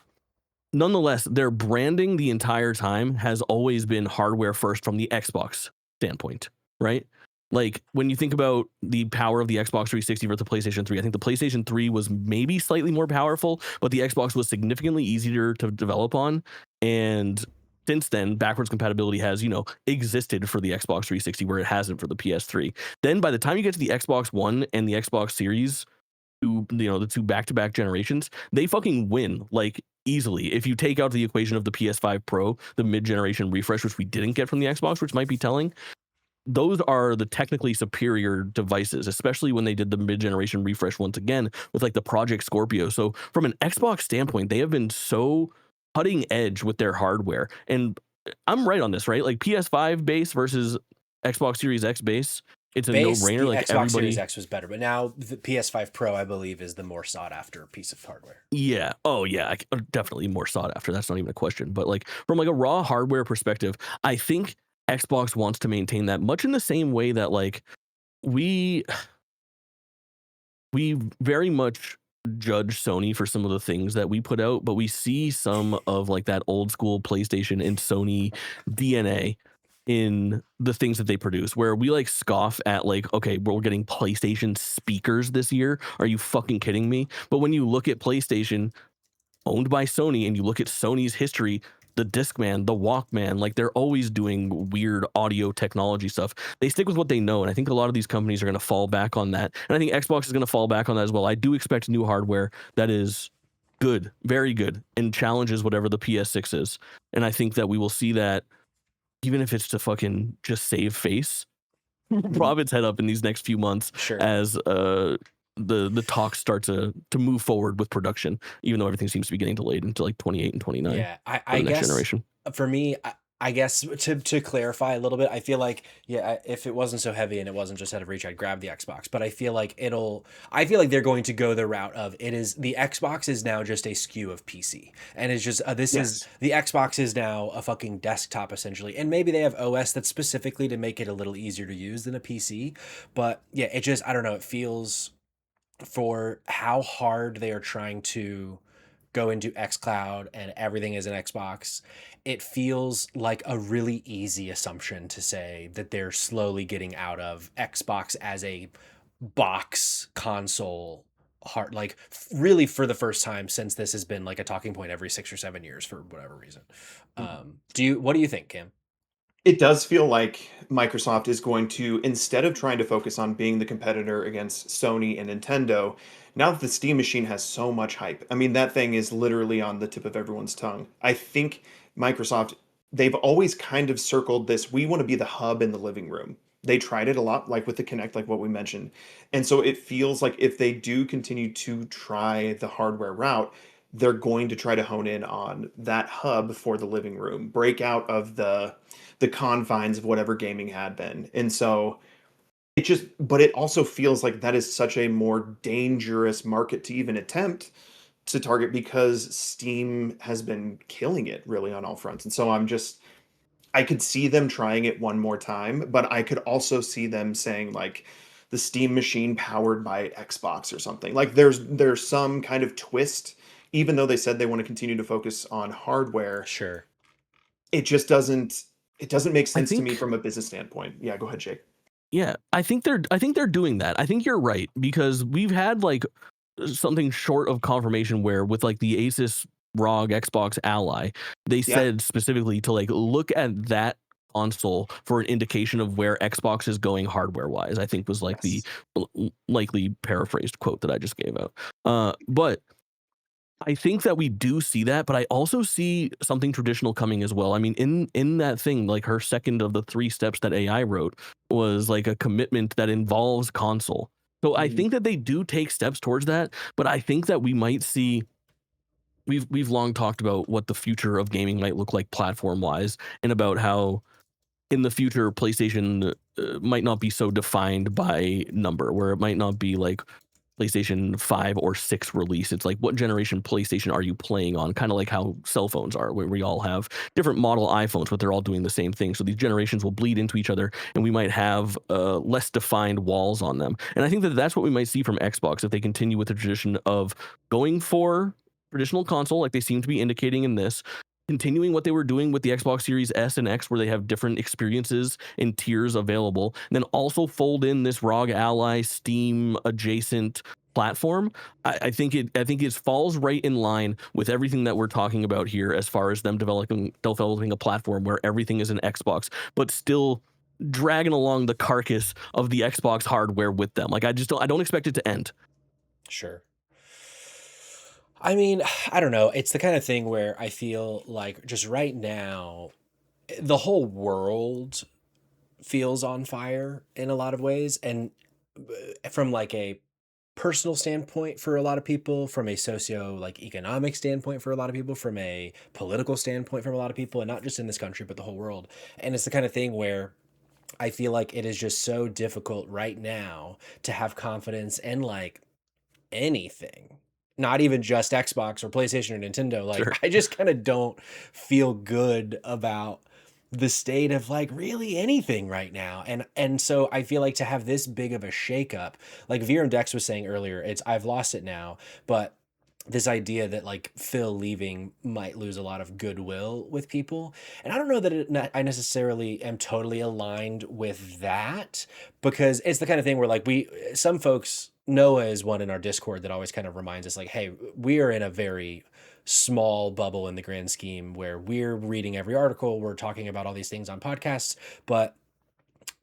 nonetheless, their branding the entire time has always been hardware first from the Xbox standpoint, right? Like when you think about the power of the Xbox 360 versus the PlayStation 3, I think the PlayStation 3 was maybe slightly more powerful, but the Xbox was significantly easier to develop on. And since then, backwards compatibility has, existed for the Xbox 360 where it hasn't for the PS3. Then by the time you get to the Xbox One and the Xbox Series, the two back-to-back generations, they fucking win like easily. If you take out the equation of the PS5 Pro, the mid-generation refresh, which we didn't get from the Xbox, which might be telling, those are the technically superior devices, especially when they did the mid-generation refresh once again with like the Project Scorpio. So from an Xbox standpoint, they have been so cutting edge with their hardware. And I'm right on this, right? Like PS5 base versus Xbox Series X base, it's a no-brainer. Like Xbox everybody, Series X was better, but now the PS5 Pro, I believe, is the more sought after piece of hardware. yeah. Oh yeah, definitely more sought after. That's not even a question. But like from like a raw hardware perspective, I think Xbox wants to maintain that much in the same way that like we very much judge Sony for some of the things that we put out, but we see some of like that old school PlayStation and Sony DNA in the things that they produce, where we like scoff at like, okay, we're getting PlayStation speakers this year. Are you fucking kidding me? But when you look at PlayStation owned by Sony and you look at Sony's history, the Discman, the Walkman, like they're always doing weird audio technology stuff. They stick with what they know. And I think a lot of these companies are going to fall back on that. And I think Xbox is going to fall back on that as well. I do expect new hardware that is good, very good, and challenges whatever the PS6 is. And I think that we will see that even if it's to fucking just save face, prop its head up in these next few months as the talks start to move forward with production, even though everything seems to be getting delayed into like 28 and 29. Yeah, I next guess generation. For me, I guess to clarify a little bit, I feel like, yeah, if it wasn't so heavy and it wasn't just out of reach, I'd grab the Xbox. But I feel like they're going to go the route of the Xbox is now just a SKU of PC. And it's just, the Xbox is now a fucking desktop essentially. And maybe they have OS that's specifically to make it a little easier to use than a PC. But yeah, it just, I don't know, it feels, for how hard they are trying to go into xCloud and everything is an Xbox, it feels like a really easy assumption to say that they're slowly getting out of Xbox as a box console hard, like really for the first time since this has been like a talking point every 6 or 7 years for whatever reason. What do you think, Cam? It does feel like Microsoft is going to, instead of trying to focus on being the competitor against Sony and Nintendo, now that the Steam machine has so much hype, I mean, that thing is literally on the tip of everyone's tongue. I think Microsoft, they've always kind of circled this, we want to be the hub in the living room. They tried it a lot, like with the Kinect, like what we mentioned. And so it feels like if they do continue to try the hardware route, they're going to try to hone in on that hub for the living room, break out of the confines of whatever gaming had been. And so but it also feels like that is such a more dangerous market to even attempt to target because Steam has been killing it really on all fronts. And so I could see them trying it one more time, but I could also see them saying like the Steam machine powered by Xbox or something. Like there's some kind of twist, even though they said they want to continue to focus on hardware. Sure. It just doesn't make I sense to me think from a business standpoint. Yeah, go ahead, Jake. Yeah, I think they're doing that. I think you're right because we've had like something short of confirmation where with like the Asus ROG Xbox Ally, they Yeah. said specifically to like look at that console for an indication of where Xbox is going hardware wise. I think was like the Yes. likely paraphrased quote that I just gave out. But I think that we do see that, but I also see something traditional coming as well. I mean, in that thing, like her second of the 3 steps that AI wrote was like a commitment that involves console. So I Mhm. think that they do take steps towards that, but I think that we might see we've long talked about what the future of gaming might look like platform wise and about how in the future PlayStation might not be so defined by number where it might not be like PlayStation 5 or 6 release. It's like, what generation PlayStation are you playing on? Kind of like how cell phones are, where we all have different model iPhones, but they're all doing the same thing. So these generations will bleed into each other, and we might have less defined walls on them. And I think that that's what we might see from Xbox if they continue with the tradition of going for traditional console, like they seem to be indicating in this, continuing what they were doing with the Xbox Series S and X, where they have different experiences and tiers available, and then also fold in this ROG Ally Steam adjacent platform. I think it falls right in line with everything that we're talking about here, as far as them developing a platform where everything is an Xbox, but still dragging along the carcass of the Xbox hardware with them. Like I don't expect it to end. Sure. I mean, I don't know. It's the kind of thing where I feel like just right now, the whole world feels on fire in a lot of ways. And from like a personal standpoint for a lot of people, from a socio like economic standpoint for a lot of people, from a political standpoint from a lot of people, and not just in this country, but the whole world. And it's the kind of thing where I feel like it is just so difficult right now to have confidence in like anything, not even just Xbox or PlayStation or Nintendo. Like, Sure. I just kind of don't feel good about the state of like really anything right now. And so I feel like to have this big of a shakeup, like Veer and Dex was saying earlier, it's I've lost it now, but this idea that like Phil leaving might lose a lot of goodwill with people. And I don't know that I necessarily am totally aligned with that, because it's the kind of thing where like some folks, Noah is one in our Discord that always kind of reminds us like, hey, we are in a very small bubble in the grand scheme where we're reading every article, we're talking about all these things on podcasts, but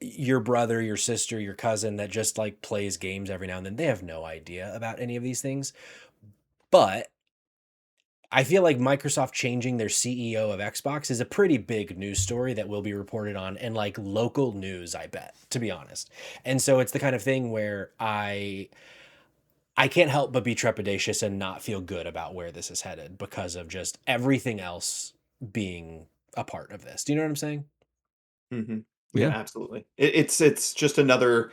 your brother, your sister, your cousin that just like plays games every now and then, they have no idea about any of these things. But I feel like Microsoft changing their CEO of Xbox is a pretty big news story that will be reported on in like local news, I bet, to be honest. And so it's the kind of thing where I can't help but be trepidatious and not feel good about where this is headed because of just everything else being a part of this. Do you know what I'm saying? Mhm. Yeah, Yeah. absolutely. It's just another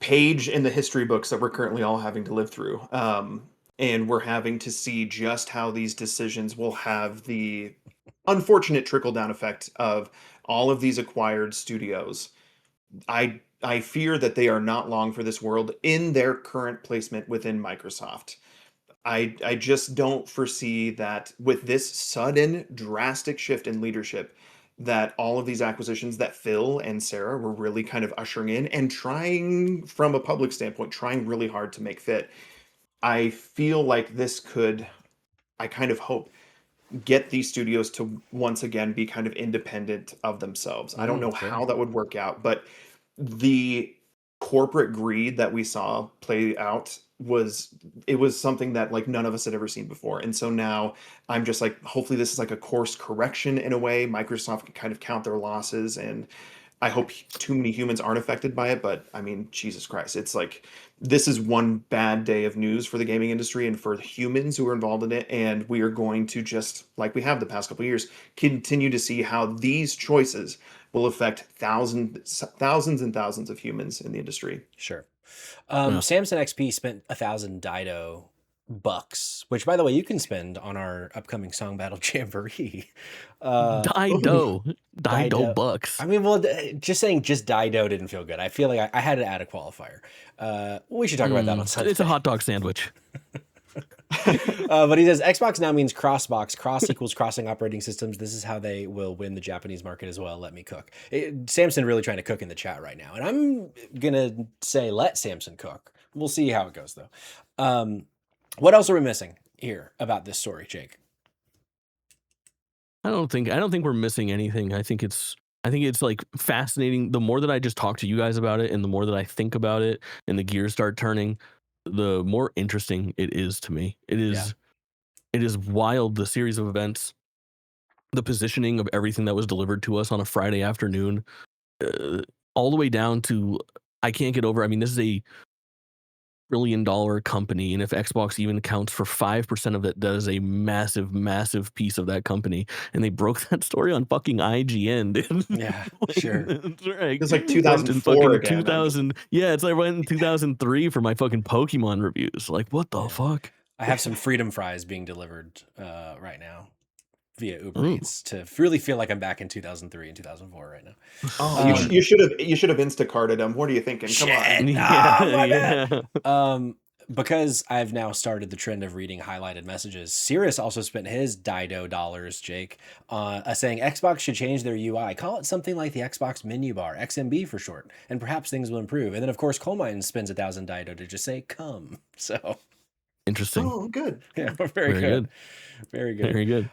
page in the history books that we're currently all having to live through. And we're having to see just how these decisions will have the unfortunate trickle down effect of all of these acquired studios. I fear that they are not long for this world in their current placement within Microsoft. I just don't foresee that with this sudden drastic shift in leadership, that all of these acquisitions that Phil and Sarah were really kind of ushering in and trying from a public standpoint, trying really hard to make fit. I feel like this could, I kind of hope, get these studios to once again be kind of independent of themselves. I don't know Sure. how that would work out, but the corporate greed that we saw play out was something that like none of us had ever seen before. And so now I'm just like, hopefully this is like a course correction in a way. Microsoft can kind of count their losses, and I hope too many humans aren't affected by it. But I mean, Jesus Christ, it's like this is one bad day of news for the gaming industry and for the humans who are involved in it. And we are going to, just like we have the past couple of years, continue to see how these choices will affect thousands and thousands of humans in the industry. Sure. Yeah. Samson XP spent 1,000 Dido bucks, which by the way you can spend on our upcoming song battle jamboree. Ooh. Dido Dido. bucks. I mean, well, just saying just Dido didn't feel good. I feel like I had to add a qualifier. We should talk about that on Sunday. It's a hot dog sandwich. But he says Xbox now means crossbox. Cross equals crossing operating systems. This is how they will win the Japanese market as well. Let me cook. Samson really trying to cook in the chat right now, and I'm gonna say let Samson cook. We'll see how it goes though. What else are we missing here about this story, Jake? I don't think we're missing anything. I think it's like fascinating. The more that I just talk to you guys about it, and the more that I think about it, and the gears start turning, the more interesting it is to me. It is wild, the series of events, the positioning of everything that was delivered to us on a Friday afternoon, all the way down to I can't get over. I mean, this is a $1 trillion company, and if Xbox even accounts for 5% of it, that is a massive, massive piece of that company. And they broke that story on fucking IGN, dude. Yeah, sure. It's like Went in 2004 fucking again. 2000. Yeah, it's like I went in 2003 for my fucking Pokemon reviews. Like, what the fuck? I have some freedom fries being delivered right now via Uber Ooh. Eats to really feel like I'm back in 2003 and 2004 right now. Oh, you should have Instacarted them. What are you thinking? Come on. Yeah. Because I've now started the trend of reading highlighted messages, Cirrus also spent his Dido dollars, Jake, saying Xbox should change their UI. Call it something like the Xbox menu bar, XMB for short, and perhaps things will improve. And then, of course, Coal Mine spends 1,000 Dido to just say, come. So, Interesting. Oh, good. yeah, very good. Very good. Very good.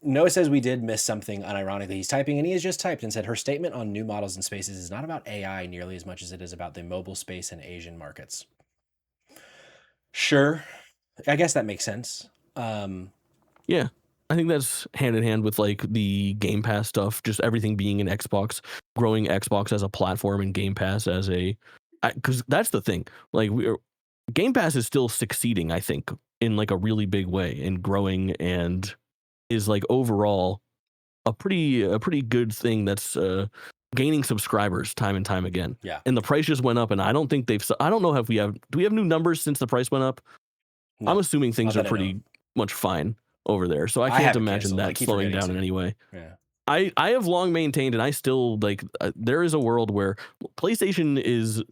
Noah says we did miss something unironically. He's typing, and he has just typed and said her statement on new models and spaces is not about AI nearly as much as it is about the mobile space and Asian markets. Sure. I guess that makes sense. Yeah. I think that's hand in hand with like the Game Pass stuff, just everything being in Xbox, growing Xbox as a platform and Game Pass as because that's the thing. Like Game Pass is still succeeding, I think, in like a really big way and growing, and is like overall a pretty good thing that's gaining subscribers time and time again. Yeah. And the price just went up, and I don't think I don't know if do we have new numbers since the price went up? No, I'm assuming things not are that I know pretty much fine over there, so I I can't have it imagine canceled. I that keep slowing forgetting down in to. any way. Yeah. I have long maintained, and I still like there is a world where PlayStation is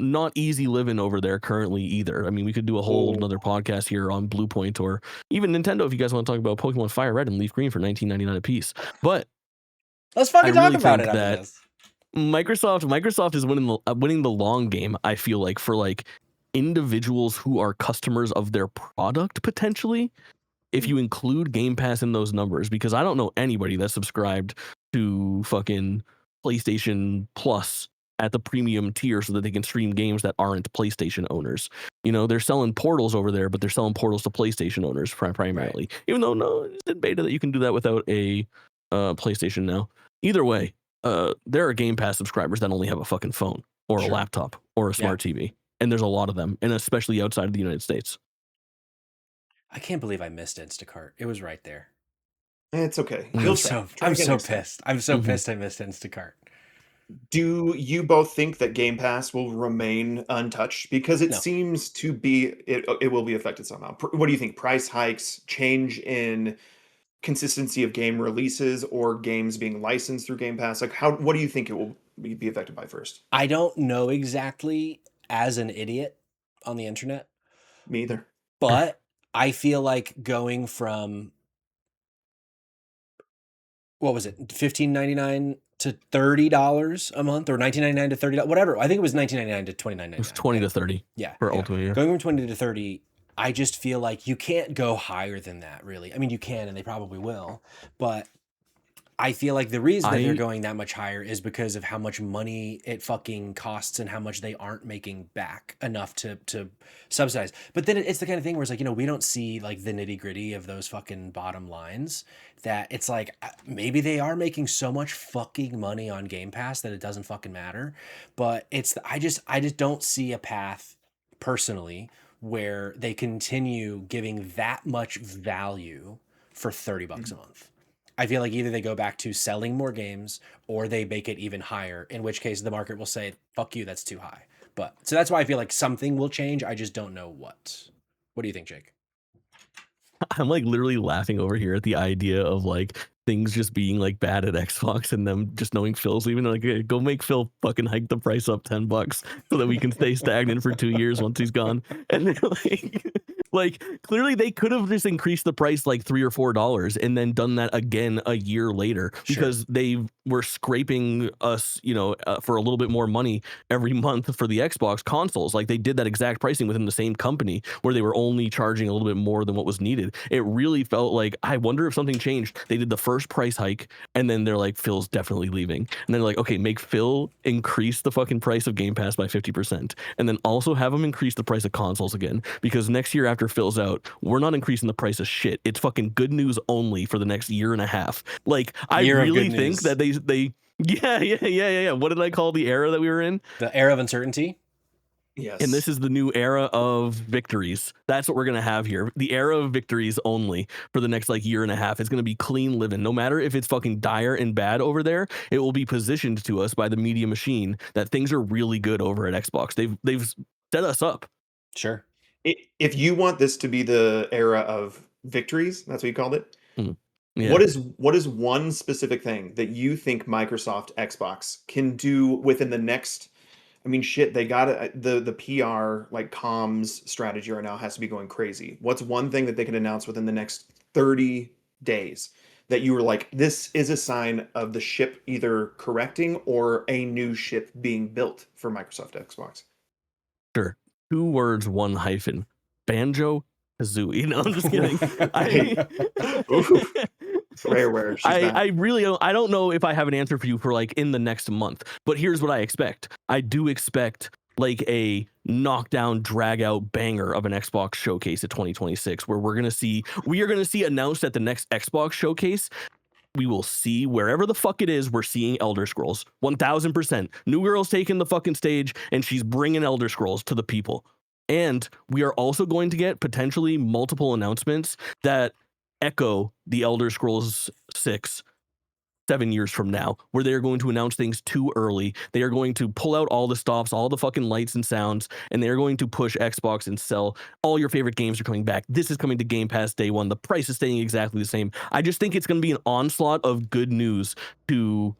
not easy living over there currently either. I mean, we could do a whole another podcast here on Bluepoint, or even Nintendo if you guys want to talk about Pokemon Fire Red and Leaf Green for $19.99 a piece. But Let's fucking I talk really about it think after that this. Microsoft is winning the long game. I feel like for like individuals who are customers of their product potentially, if you include Game Pass in those numbers, because I don't know anybody that's subscribed to fucking PlayStation Plus at the premium tier so that they can stream games that aren't PlayStation owners. You know, they're selling portals over there, but they're selling portals to PlayStation owners primarily. Right. Even though no, it's in beta that you can do that without a PlayStation now. Either way, there are Game Pass subscribers that only have a fucking phone or a laptop or a smart TV. And there's a lot of them, and especially outside of the United States. I can't believe I missed Instacart. It was right there. It's okay. I'm so pissed. I'm so pissed I missed Instacart. Do you both think that Game Pass will remain untouched? Because it seems to be it will be affected somehow. What do you think? Price hikes, change in consistency of game releases, or games being licensed through Game Pass? Like what do you think it will be affected by first? I don't know exactly as an idiot on the internet. Me either. But I feel like going from what was it, $15.99 to $30 a month, or $19.99 to $30, whatever. I think it was $19.99 to $29.99. It was 20 to 30. Yeah. For Ultimate. Yeah. Going from 20 to 30, I just feel like you can't go higher than that, really. I mean, you can, and they probably will, but I feel like the reason that they're going that much higher is because of how much money it fucking costs and how much they aren't making back enough to subsidize. But then it's the kind of thing where it's like, you know, we don't see like the nitty gritty of those fucking bottom lines, that it's like maybe they are making so much fucking money on Game Pass that it doesn't fucking matter. But I just don't see a path personally where they continue giving that much value for $30 a month. I feel like either they go back to selling more games or they make it even higher, in which case the market will say, fuck you, that's too high. But so that's why I feel like something will change. I just don't know what What do you think, Jake? I'm like literally laughing over here at the idea of like things just being like bad at Xbox and them just knowing Phil's leaving. Like, "Hey, go make Phil fucking hike the price up $10 so that we can stay stagnant for 2 years once he's gone." And then like clearly they could have just increased the price like $3 or $4 and then done that again a year later Sure. because they were scraping us, for a little bit more money every month for the Xbox consoles. Like they did that exact pricing within the same company where they were only charging a little bit more than what was needed. It really felt like, I wonder if something changed. They did the first price hike and then they're like, Phil's definitely leaving. And they're like, okay, make Phil increase the fucking price of Game Pass by 50%. And then also have him increase the price of consoles again. Because next year after Phil's out, we're not increasing the price of shit. It's fucking good news only for the next year and a half. Like, I Year of really good think news. that they yeah. What did I call the era that we were in? The era of uncertainty. Yes. And this is the new era of victories. That's what we're going to have here. The era of victories only for the next like year and a half. It's going to be clean living. No matter if it's fucking dire and bad over there, it will be positioned to us by the media machine that things are really good over at Xbox. They've set us up. Sure. If you want this to be the era of victories, that's what you called it. Yeah. What is one specific thing that you think Microsoft Xbox can do within the next? I mean, shit, they got the PR like comms strategy right now has to be going crazy. What's one thing that they can announce within the next 30 days that you were like, this is a sign of the ship either correcting or a new ship being built for Microsoft Xbox? Sure. 2 words, 1 hyphen. Banjo Kazooie. No, I'm just kidding. Oof. Rare. She's back. I really don't. I don't know if I have an answer for you for like in the next month. But here's what I expect. I do expect like a knockdown, drag out banger of an Xbox showcase at 2026, where we are gonna see announced at the next Xbox showcase. We will see wherever the fuck it is. We're seeing Elder Scrolls 1000%. New Girl's taking the fucking stage and she's bringing Elder Scrolls to the people. And we are also going to get potentially multiple announcements that echo the Elder Scrolls 6 7 years from now, where they're going to announce things too early. They are going to pull out all the stops, all the fucking lights and sounds, and they're going to push Xbox and sell all your favorite games are coming back. This is coming to Game Pass day one. The price is staying exactly the same. I just think it's going to be an onslaught of good news to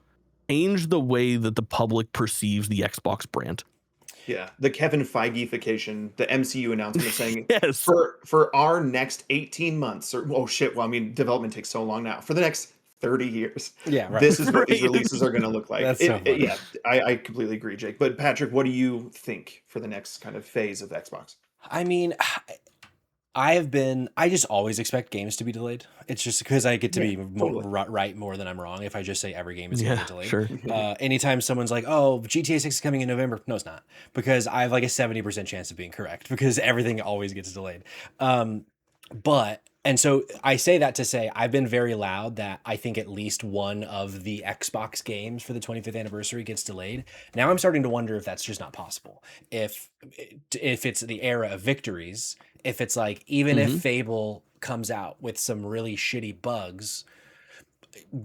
change the way that the public perceives the Xbox brand. Yeah, the Kevin Feige-fication, the MCU announcement of saying Yes. for our next 18 months, or oh shit, well, I mean, development takes so long now. For the next 30 years. Yeah, right. This is what these Right. releases are going to look like. That's so funny. Yeah, I completely agree, Jake. But Patrick, what do you think for the next kind of phase of Xbox? I mean, I just always expect games to be delayed. It's just because I get to be totally. right more than I'm wrong if I just say every game is going to get delayed. Sure. Anytime someone's like, oh, GTA 6 is coming in November. No, it's not. Because I have like a 70% chance of being correct because everything always gets delayed. And so I say that to say I've been very loud that I think at least one of the Xbox games for the 25th anniversary gets delayed. Now I'm starting to wonder if that's just not possible. If it's the era of victories, if it's like even if Fable comes out with some really shitty bugs,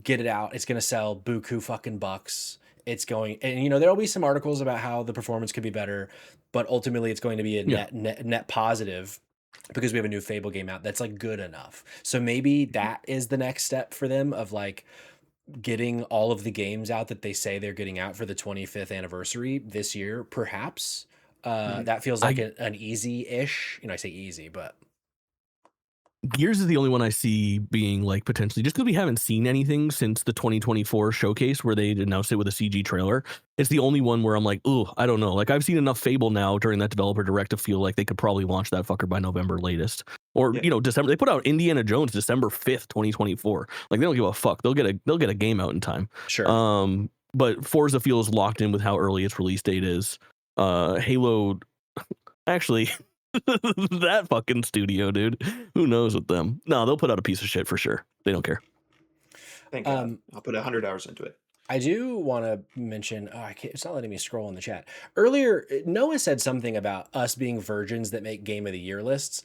get it out. It's going to sell buku fucking bucks. It's going, and there'll be some articles about how the performance could be better, but ultimately it's going to be a net positive. Because we have a new Fable game out that's like good enough. So maybe that is the next step for them of like getting all of the games out that they say they're getting out for the 25th anniversary this year, perhaps. That feels like an easy-ish, I say easy, but Gears is the only one I see being like potentially, just because we haven't seen anything since the 2024 showcase where they announced it with a CG trailer. It's the only one where I'm like, ooh, I don't know. Like I've seen enough Fable now during that developer direct to feel like they could probably launch that fucker by November latest. Or, December. They put out Indiana Jones December 5th, 2024. Like they don't give a fuck. They'll get a game out in time. sure. But Forza feels locked in with how early its release date is. Halo, actually, that fucking studio, dude. Who knows with them? No, they'll put out a piece of shit for sure. They don't care. Thank God. I'll put 100 hours into it. I do want to mention, it's not letting me scroll in the chat. Earlier, Noah said something about us being virgins that make Game of the Year lists.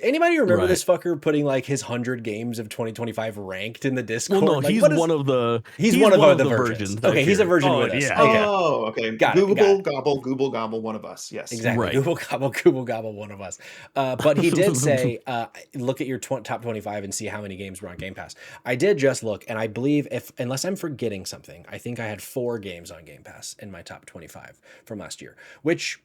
Anybody remember Right. this fucker putting like his 100 games of 2025 ranked in the Well, Discord? no, Like, he's what is? one of the He's one of the versions virgins. that Okay, he's a appeared. virgin Oh with us. yeah, Okay, yeah. Oh, okay. got it. Google gobble, one of us. Yes. Exactly. Right. Google gobble, one of us. But he did say, look at your top 25 and see how many games were on Game Pass. I did just look, and I believe unless I'm forgetting something, I think I had 4 games on Game Pass in my top 25 from last year, which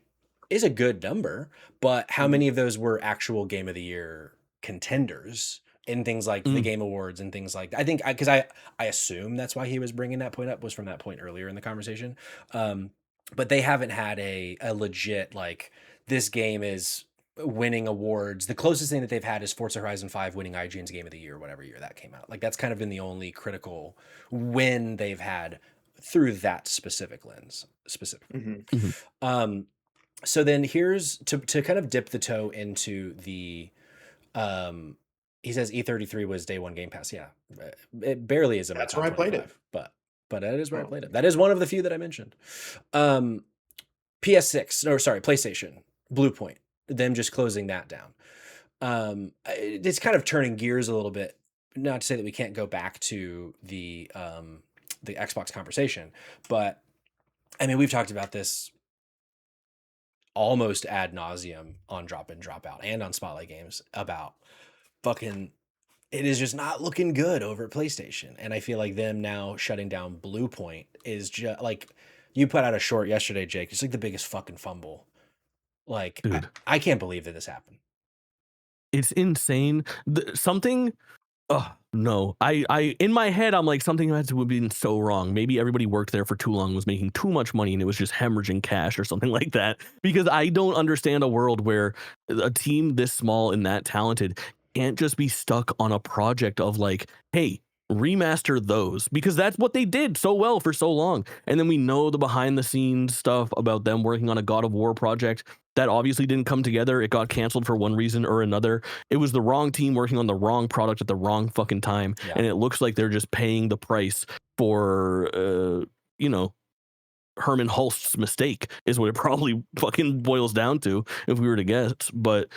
is a good number. But how Mhm. many of those were actual Game of the Year contenders in things like the Mm. Game Awards and things like that? I think because I assume that's why he was bringing that point up, was from that point earlier in the conversation. But they haven't had a legit, like, this game is winning awards. The closest thing that they've had is Forza Horizon 5 winning IGN's Game of the Year, whatever year that came out. Like, that's kind of been the only critical win they've had through that specific lens specifically. Mhm. Mhm. So then here's to kind of dip the toe into the he says E33 was day 1 Game Pass. Yeah. It barely is in my That's top where I played 25, it. but that is where I Oh, played it. That is one of the few that I mentioned. PS6, or sorry, PlayStation, Bluepoint, them just closing that down. It's kind of turning gears a little bit. Not to say that we can't go back to the Xbox conversation, but I mean, we've talked about this almost ad nauseum on Drop In Drop Out and on Spotlight Games about fucking, it is just not looking good over at PlayStation. And I feel like them now shutting down Bluepoint is just like, you put out a short yesterday, Jake. It's like the biggest fucking fumble. Like, Dude, I can't believe that this happened. it's insane. Something. Oh no! I in my head I'm like, something had to have been so wrong. Maybe everybody worked there for too long, was making too much money, and it was just hemorrhaging cash or something like that. Because I don't understand a world where a team this small and that talented can't just be stuck on a project of like, hey, remaster those, because that's what they did so well for so long. And then we know the behind the scenes stuff about them working on a God of War project that obviously didn't come together. It got canceled for one reason or another. It was the wrong team working on the wrong product at the wrong fucking time. Yeah. And it looks like they're just paying the price for, you know, Herman Hulst's mistake is what it probably fucking boils down to, if we were to guess. But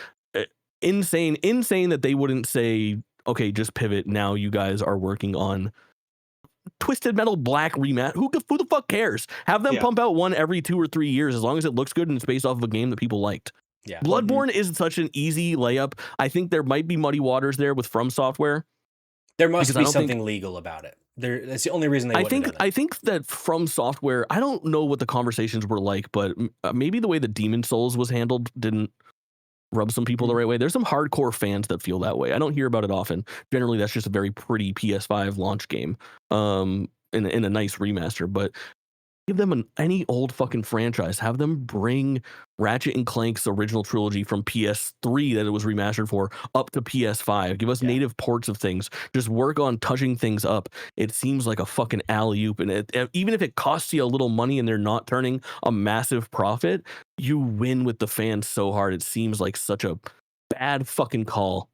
insane that they wouldn't say, okay, just pivot. Now you guys are working on Twisted Metal Black rematch. Who the fuck cares? Have them Yeah. pump out one every 2 or 3 years, as long as it looks good and it's based off of a game that people liked. Yeah. Bloodborne is such an easy layup. I think there might be muddy waters there with From Software. There must Because I be don't something think- legal about it. That's the only reason they I wouldn't think have done I think that From Software, I don't know what the conversations were like, but maybe the way the Demon Souls was handled didn't rub some people the right way. There's some hardcore fans that feel that way. I don't hear about it often. Generally, that's just a very pretty PS5 launch game, in a nice remaster. But give them any old fucking franchise. Have them bring Ratchet and Clank's original trilogy from PS3 that it was remastered for up to PS5. Give us Yeah. native ports of things. Just work on touching things up. It seems like a fucking alley-oop. And even if it costs you a little money and they're not turning a massive profit, you win with the fans so hard. It seems like such a bad fucking call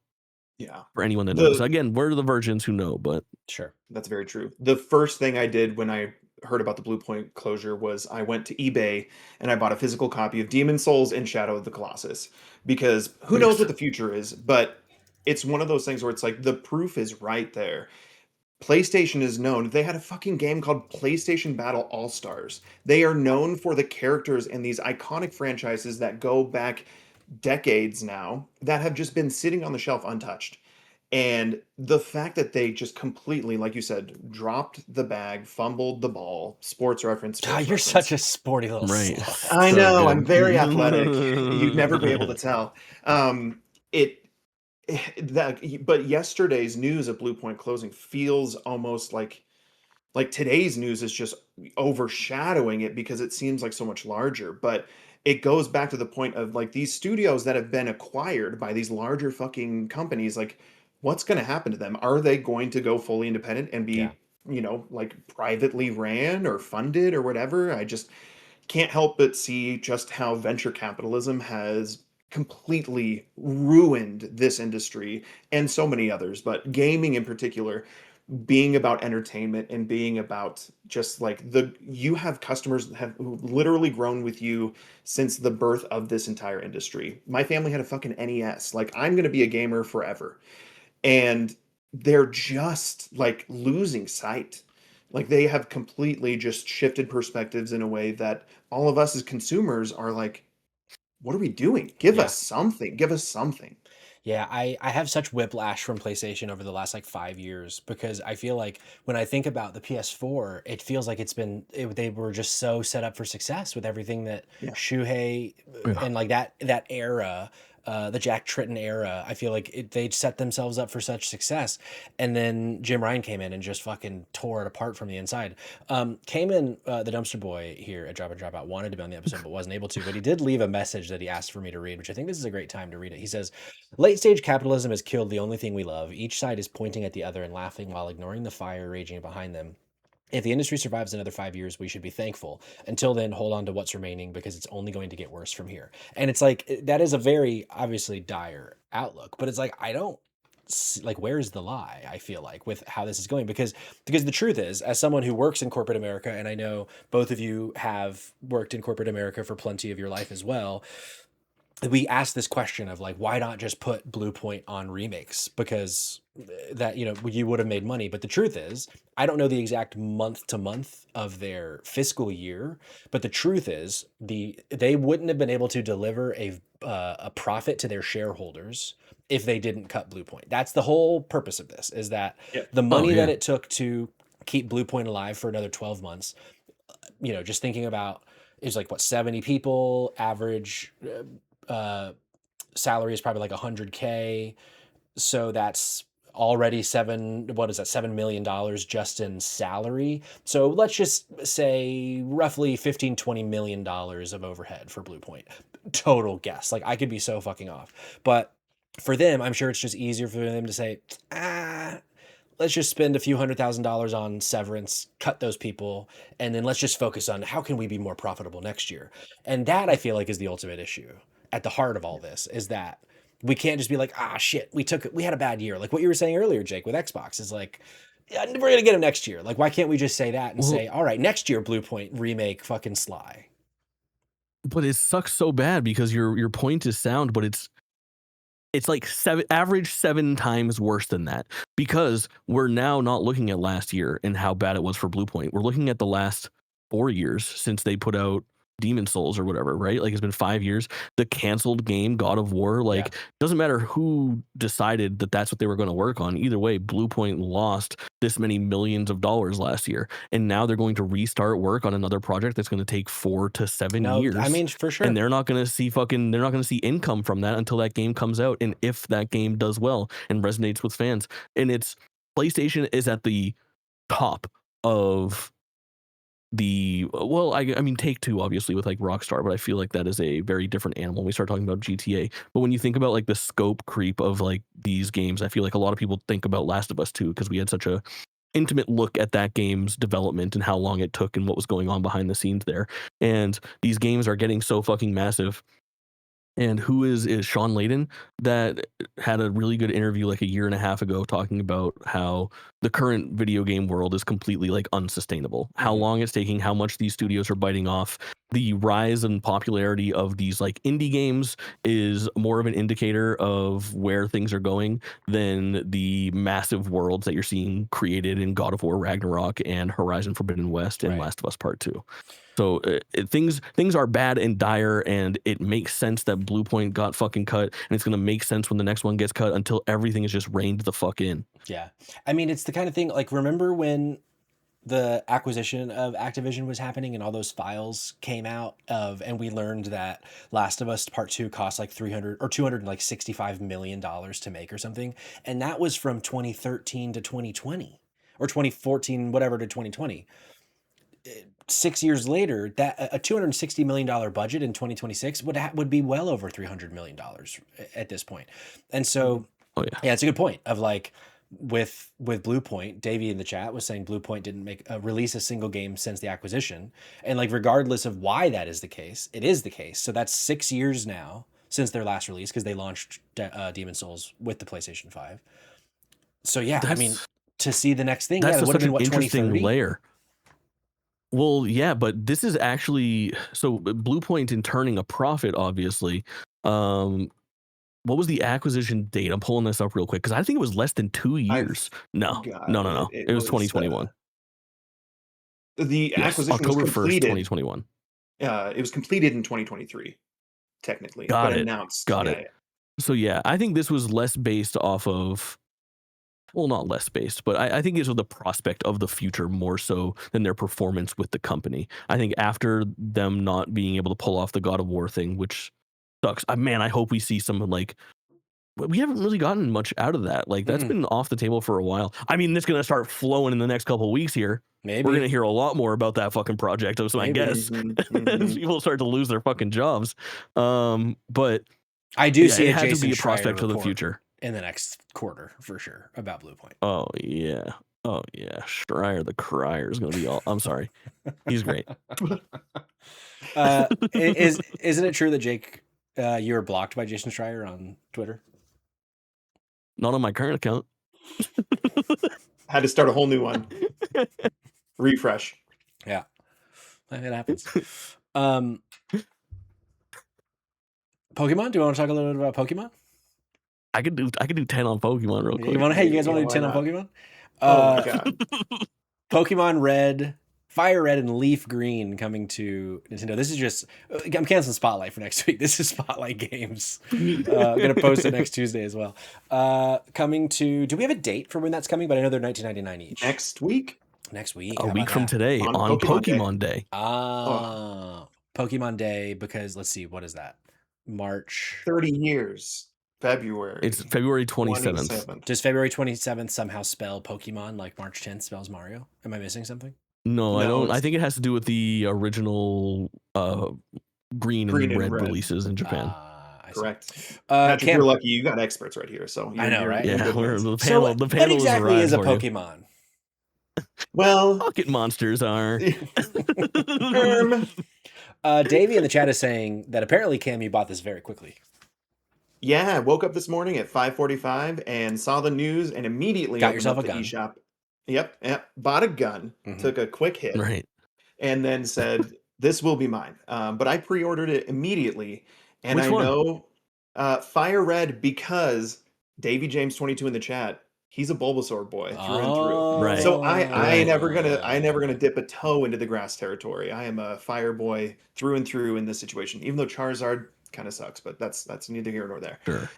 Yeah. for anyone that knows. Again, we're the virgins who know, but Sure. That's very true. The first thing I did when I heard about the Bluepoint closure was I went to eBay and I bought a physical copy of Demon Souls and Shadow of the Colossus, because who knows what the future is, but it's one of those things where it's like the proof is right there. PlayStation is known. They had a fucking game called PlayStation Battle All-Stars. They are known for the characters in these iconic franchises that go back decades now that have just been sitting on the shelf untouched. And the fact that they just completely, like you said, dropped the bag, fumbled the ball, sports reference, God, sports you're reference. such a sporty little right. sloth. I So know, good. I'm very athletic. You'd never be able to tell. It that, but yesterday's news of Bluepoint closing feels almost like today's news is just overshadowing it because it seems like so much larger. But it goes back to the point of like these studios that have been acquired by these larger fucking companies, like what's going to happen to them? Are they going to go fully independent and Yeah. be, like privately ran or funded or whatever? I just can't help but see just how venture capitalism has completely ruined this industry and so many others, but gaming in particular. being about entertainment and being about just like you have customers who literally grown with you since the birth of this entire industry. My family had a fucking NES. Like, I'm going to be a gamer forever. And they're just like losing sight. Like, they have completely just shifted perspectives in a way that all of us as consumers are like, what are we doing? Give Yeah. us something. Give us something. Yeah, I have such whiplash from PlayStation over the last like 5 years because I feel like when I think about the PS4, it feels like they were just so set up for success with everything that Yeah. Shuhei Yeah. and like that era, the Jack Tritton era. I feel like they'd set themselves up for such success, and then Jim Ryan came in and just fucking tore it apart from the inside. Came in the dumpster boy here at Drop and Dropout wanted to be on the episode but wasn't able to, but he did leave a message that he asked for me to read, which I think this is a great time to read it. He says, late stage capitalism has killed the only thing we love. Each side is pointing at the other and laughing while ignoring the fire raging behind them. If the industry survives another 5 years, we should be thankful. Until then, hold on to what's remaining because it's only going to get worse from here. And it's like, that is a very obviously dire outlook, but it's like, I don't like, where's the lie? I feel like with how this is going, because the truth is, as someone who works in corporate America, and I know both of you have worked in corporate America for plenty of your life as well, we asked this question of like, why not just put Bluepoint on remakes, because that, you would have made money. But the truth is, I don't know the exact month to month of their fiscal year, but the truth is they wouldn't have been able to deliver a profit to their shareholders if they didn't cut Bluepoint. That's the whole purpose of this, is that Yeah. the Oh money that yeah. it took to keep Bluepoint alive for another 12 months, just thinking about, is like, what, 70 people average uh, salary is probably like 100K. So that's already what is that, $7 million just in salary. So let's just say roughly 15-20 million dollars of overhead for Bluepoint. Total guess. Like, I could be so fucking off. But for them, I'm sure it's just easier for them to say, let's just spend a few $100,000 on severance, cut those people, and then let's just focus on how can we be more profitable next year. And that, I feel like, is the ultimate issue at the heart of all this, is that we can't just be like, shit, we had a bad year. Like what you were saying earlier, Jake, with Xbox, is like, yeah, we're gonna get them next year. Like, why can't we just say that and Well, say, all right, next year Bluepoint remake fucking Sly? but it sucks so bad because your point is sound, but it's like average 7 times worse than that, because we're now not looking at last year and how bad it was for Bluepoint. We're looking at the last 4 years since they put out Demon Souls or whatever, right? Like, it's been 5 years. The canceled game God of War, Yeah. like, doesn't matter who decided that that's what they were going to work on. Either way, Bluepoint lost this many millions of dollars last year, and now they're going to restart work on another project that's going to take 4 to 7 No, I years, mean, for sure. and they're not going to see income from that until that game comes out, and if that game does well and resonates with fans. And it's PlayStation is at the top of I mean, Take Two obviously with like Rockstar, but I feel like that is a very different animal when we start talking about GTA. But when you think about like the scope creep of like these games, I feel like a lot of people think about Last of Us 2 because we had such a intimate look at that game's development and how long it took and what was going on behind the scenes there. And these games are getting so fucking massive. And who is Sean Layden, that had a really good interview like a year and a half ago talking about how the current video game world is completely like unsustainable. How Mhm. long it's taking, how much these studios are biting off. The rise and popularity of these like indie games is more of an indicator of where things are going than the massive worlds that you're seeing created in God of War Ragnarok and Horizon Forbidden West and Right. Last of Us Part 2. So things are bad and dire, and it makes sense that Bluepoint got fucking cut, and it's gonna make sense when the next one gets cut until everything is just reined the fuck in. Yeah. I mean, it's the kind of thing, like, remember when the acquisition of Activision was happening and all those files came out and we learned that Last of Us Part 2 cost like 300 or 265 million dollars to make or something, and that was from 2013 to 2020, or 2014 whatever to 2020. 6 years later, that a $260 million budget in 2026 would be well over $300 million at this point. And Mhm. so, Oh yeah, yeah, it's a good point of like, with Bluepoint, Davey in the chat was saying Bluepoint didn't release a single game since the acquisition, and like, regardless of why that is the case, it is the case. So that's 6 years now since their last release, because they launched Demon Souls with the PlayStation 5. So yeah, I mean, that's to see the next thing. That's Yeah, it would have such been an what, interesting 2030? layer. Well, yeah, but this is actually so Bluepoint in turning a profit, obviously. What was the acquisition date? I'm pulling this up real quick because I think it was less than 2 I've years. No, got it. It was 2021. The Yes, acquisition was October 1st, completed. 2021. It was completed in 2023, technically, but Got it. announced. Got Yeah, it. So yeah, I think this was less based off of, well, not less based, but I think it's the prospect of the future more so than their performance with the company. I think after them not being able to pull off the God of War thing, which sucks. Man, I hope we see some like, we haven't really gotten much out of that. Like that's Mm-mm. been off the table for a while. I mean, it's gonna start flowing in the next couple of weeks here. Maybe. We're gonna hear a lot more about that fucking project. So I Maybe. guess Mhm. as people start to lose their fucking jobs. But I do yeah, see it a had to Jason be a Schreier prospect for the report future. in the next quarter for sure about Bluepoint. Oh yeah. Schreier the Crier is gonna be all. I'm sorry, he's great. Isn't it true that Jake, you were blocked by Jason Schreier on Twitter? Not on my current account. Had to start a whole new one. Refresh. Yeah, it happens. Pokemon. Do you want to talk a little bit about Pokemon? I could do 10 on Pokemon real quick. You guys want to do 10 why on not? Pokemon? Oh my god. Pokemon Red, Fire Red, and Leaf Green coming to Nintendo. This is just, I'm canceling Spotlight for next week. This is Spotlight Games. I'm going to post it next Tuesday as well. Coming to, do we have a date for when that's coming? But I know they're $19.99 each. Next week. Next week. A How week about from that? today On on Pokemon Pokemon Day. Pokemon Day, because let's see, what is that? March. 30 years. February. It's February 27th. Does February 27th somehow spell Pokemon like March 10th spells Mario? Am I missing something? No, I No, don't. I it's- think it has to do with the original green and red releases in Japan. I see. Correct. Patrick, you're lucky. You got experts right here. So I know, right? you're Yeah, good hands. the So panel. what exactly is a for you. Pokemon? Well, Pocket monsters are. Davey in the chat is saying that apparently, Cam, you bought this very quickly. Yeah, I woke up this morning at 5:45 and saw the news and immediately Got opened yourself up a the gun. eShop. Yep. Bought a gun, took a quick hit, Right. and then said, "This will be mine." But I pre-ordered it immediately, and Which I one? know Fire Red because Davy James 22 in the chat. He's a Bulbasaur boy through and through. Right. So I Right. never gonna dip a toe into the grass territory. I am a fire boy through and through in this situation. Even though Charizard kind of sucks, but that's neither here nor there. Sure.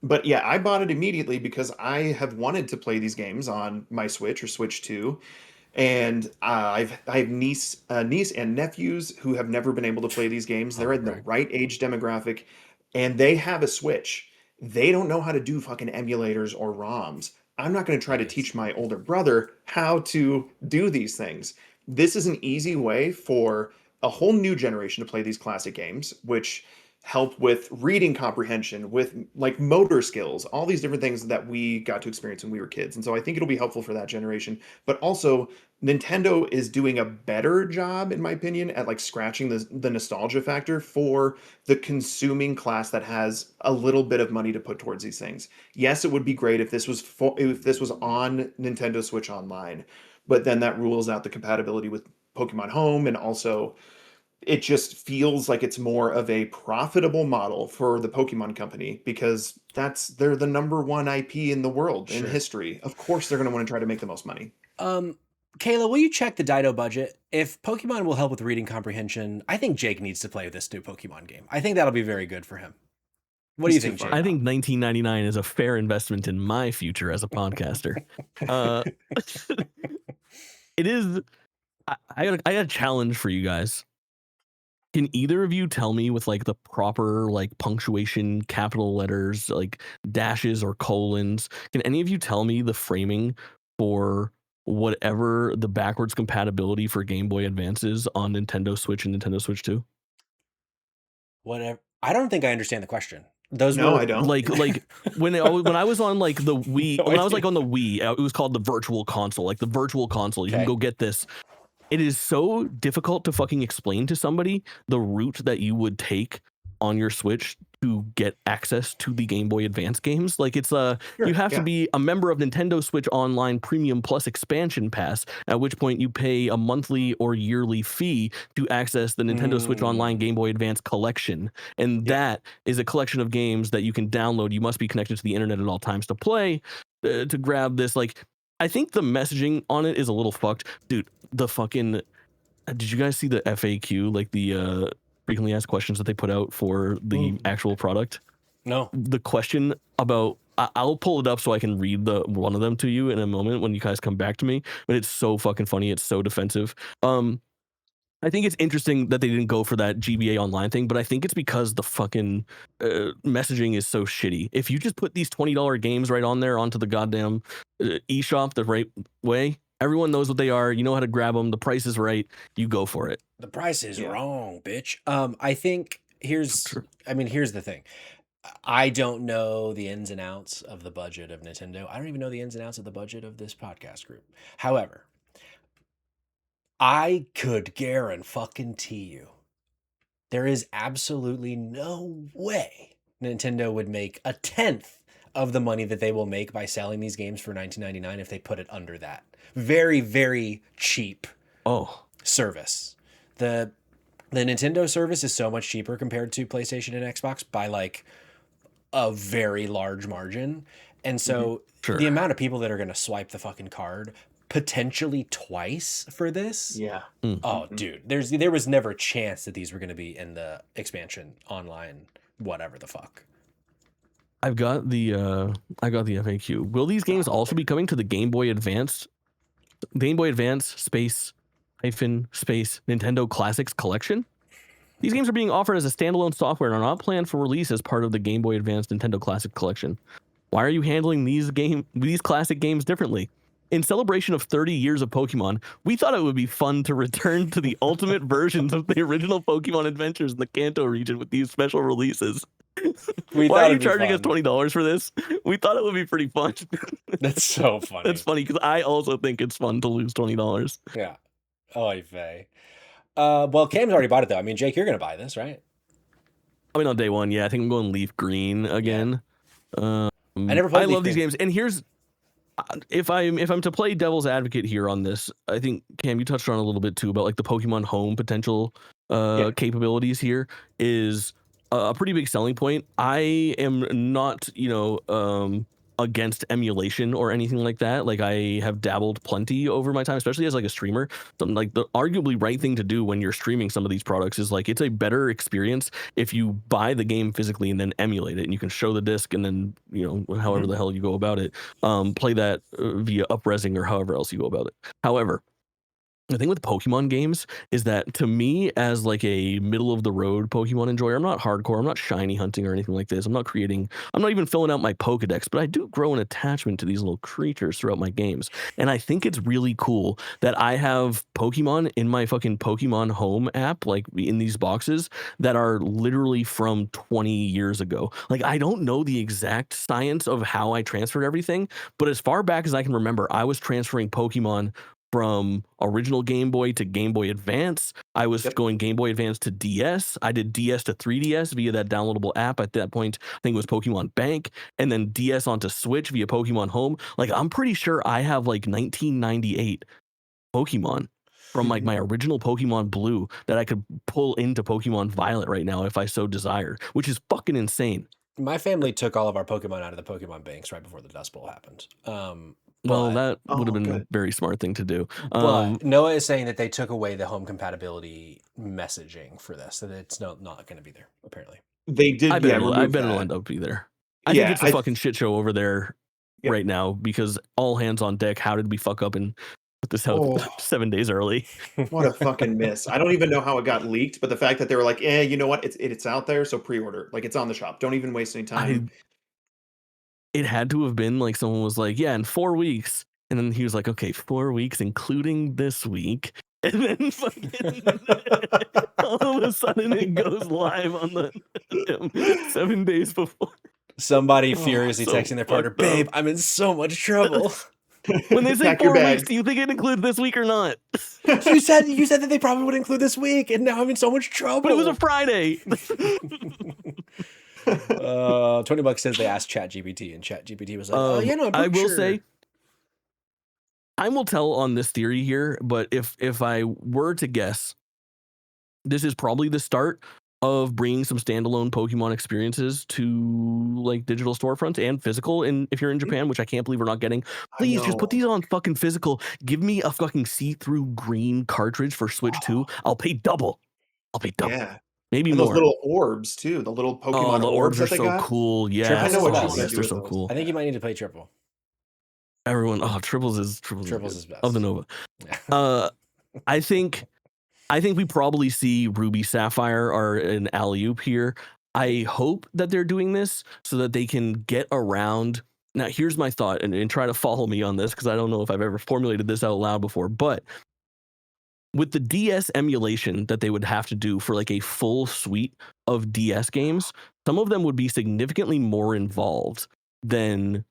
But yeah, I bought it immediately because I have wanted to play these games on my Switch or Switch 2. And I have niece and nephews who have never been able to play these games. They're in the right age demographic, and they have a Switch. They don't know how to do fucking emulators or ROMs. I'm not going to try to teach my older brother how to do these things. This is an easy way for a whole new generation to play these classic games, which help with reading comprehension, with like motor skills, all these different things that we got to experience when we were kids. And so I think it'll be helpful for that generation. But also, Nintendo is doing a better job, in my opinion, at like scratching the nostalgia factor for the consuming class that has a little bit of money to put towards these things. Yes, it would be great if this was on Nintendo Switch Online, but then that rules out the compatibility with Pokemon Home, and also it just feels like it's more of a profitable model for the Pokemon company because they're the number one IP in the world in history. Of course, they're going to want to try to make the most money. Kayla, will you check the Dido budget? If Pokemon will help with reading comprehension, I think Jake needs to play this new Pokemon game. I think that'll be very good for him. What do you think, Jake? I think $19.99 is a fair investment in my future as a podcaster. It is. I got a challenge for you guys. Can either of you tell me with like the proper like punctuation, capital letters, like dashes or colons? Can any of you tell me the framing for whatever the backwards compatibility for Game Boy Advance is on Nintendo Switch and Nintendo Switch 2? Whatever. I don't think I understand the question. I don't. Like when I was on like the Wii, when I was like on the Wii, it was called the Virtual Console. Like the Virtual Console, you can go get this. It is so difficult to fucking explain to somebody the route that you would take on your Switch to get access to the Game Boy Advance games. Like it's you have to be a member of Nintendo Switch Online Premium Plus Expansion Pass, at which point you pay a monthly or yearly fee to access the Nintendo Switch Online Game Boy Advance collection. And that is a collection of games that you can download. You must be connected to the internet at all times to play, to grab this. Like, I think the messaging on it is a little fucked. Dude, the fucking... Did you guys see the FAQ, like the frequently asked questions that they put out for the actual product? No. The question about... I'll pull it up so I can read one of them to you in a moment when you guys come back to me, but it's so fucking funny. It's so defensive. I think it's interesting that they didn't go for that GBA Online thing, but I think it's because the fucking messaging is so shitty. If you just put these $20 games right on there onto the goddamn eShop the right way, everyone knows what they are. You know how to grab them. The price is right. You go for it. The price is wrong, bitch. I think here's the thing. I don't know the ins and outs of the budget of Nintendo. I don't even know the ins and outs of the budget of this podcast group. However, I could guarantee you there is absolutely no way Nintendo would make a tenth of the money that they will make by selling these games for $19.99 if they put it under that. Very, very cheap service. The Nintendo service is so much cheaper compared to PlayStation and Xbox by like a very large margin. And so the amount of people that are going to swipe the fucking card potentially twice for this. Dude, there was never a chance that these were going to be in the expansion online, whatever the fuck. I got the FAQ. Will these games also be coming to the Game Boy Advance space Nintendo Classics collection? These games are being offered as a standalone software and are not planned for release as part of the Game Boy Advance Nintendo Classic collection. Why are you handling these classic games differently? In celebration of 30 years of Pokemon, we thought it would be fun to return to the ultimate versions of the original Pokemon adventures in the Kanto region with these special releases. Why are you charging us $20 for this? We thought it would be pretty fun. That's so funny. That's funny because I also think it's fun to lose $20. Yeah. Oy vey. Well, Cam's already bought it though. I mean, Jake, you're gonna buy this, right? I mean, on day one, yeah. I think I'm going Leaf Green again. I never played. I love these games, and here's if I'm to play devil's advocate here on this, I think Cam, you touched on a little bit too about like the Pokemon Home potential capabilities here is a pretty big selling point. I am not, against emulation or anything like that. Like I have dabbled plenty over my time, especially as like a streamer. Something like the arguably right thing to do when you're streaming some of these products is like it's a better experience if you buy the game physically and then emulate it, and you can show the disc and then however the hell you go about it, play that via upresing or however else you go about it. However, the thing with Pokemon games is that to me, as like a middle of the road Pokemon enjoyer, I'm not hardcore, I'm not shiny hunting or anything like this. I'm not even filling out my Pokedex, but I do grow an attachment to these little creatures throughout my games. And I think it's really cool that I have Pokemon in my fucking Pokemon Home app, like in these boxes that are literally from 20 years ago. Like I don't know the exact science of how I transferred everything, but as far back as I can remember, I was transferring Pokemon from original Game Boy to Game Boy Advance. I was going Game Boy Advance to DS. I did DS to 3DS via that downloadable app. At that point, I think it was Pokemon Bank, and then DS onto Switch via Pokemon Home. Like I'm pretty sure I have like 1998 Pokemon from like my original Pokemon Blue that I could pull into Pokemon Violet right now if I so desired, which is fucking insane. My family took all of our Pokemon out of the Pokemon banks right before the Dust Bowl happened. Well, that would have been a very smart thing to do. But Noah is saying that they took away the home compatibility messaging for this, that it's not going to be there, apparently. They did. I bet it'll end up be there. I think it's a fucking shit show over there right now because all hands on deck. How did we fuck up and put this out 7 days early? What a fucking miss. I don't even know how it got leaked, but the fact that they were like, you know what? It's out there, so pre-order. Like it's on the shop. Don't even waste any time. It had to have been like someone was like, in 4 weeks. And then he was like, okay, 4 weeks, including this week. And then fucking all of a sudden it goes live on the 7 days before. Somebody furiously texting their partner, babe, I'm in so much trouble. When they say Pack your 4 weeks, bags. do you think it includes this week or not? You said that they probably would include this week, and now I'm in so much trouble. But it was a Friday. $20 says they asked ChatGPT, and ChatGPT was like, "Oh, yeah, no, I will say, I will tell on this theory here, but if I were to guess, this is probably the start of bringing some standalone Pokemon experiences to like digital storefronts and physical. And if you're in Japan, which I can't believe we're not getting, please just put these on fucking physical. Give me a fucking see-through green cartridge for Switch 2. I'll pay double. Yeah. Maybe And more. those little orbs too, the little Pokemon the orbs are that they so got. cool. Yeah, I know what you best. can do they're with so those. cool. I think you might need to play Triple. Everyone, Triples is best of the Nova. I think we probably see Ruby Sapphire are an alley-oop here. I hope that they're doing this so that they can get around. Now, here's my thought, and try to follow me on this because I don't know if I've ever formulated this out loud before, but with the DS emulation that they would have to do for like a full suite of DS games, some of them would be significantly more involved than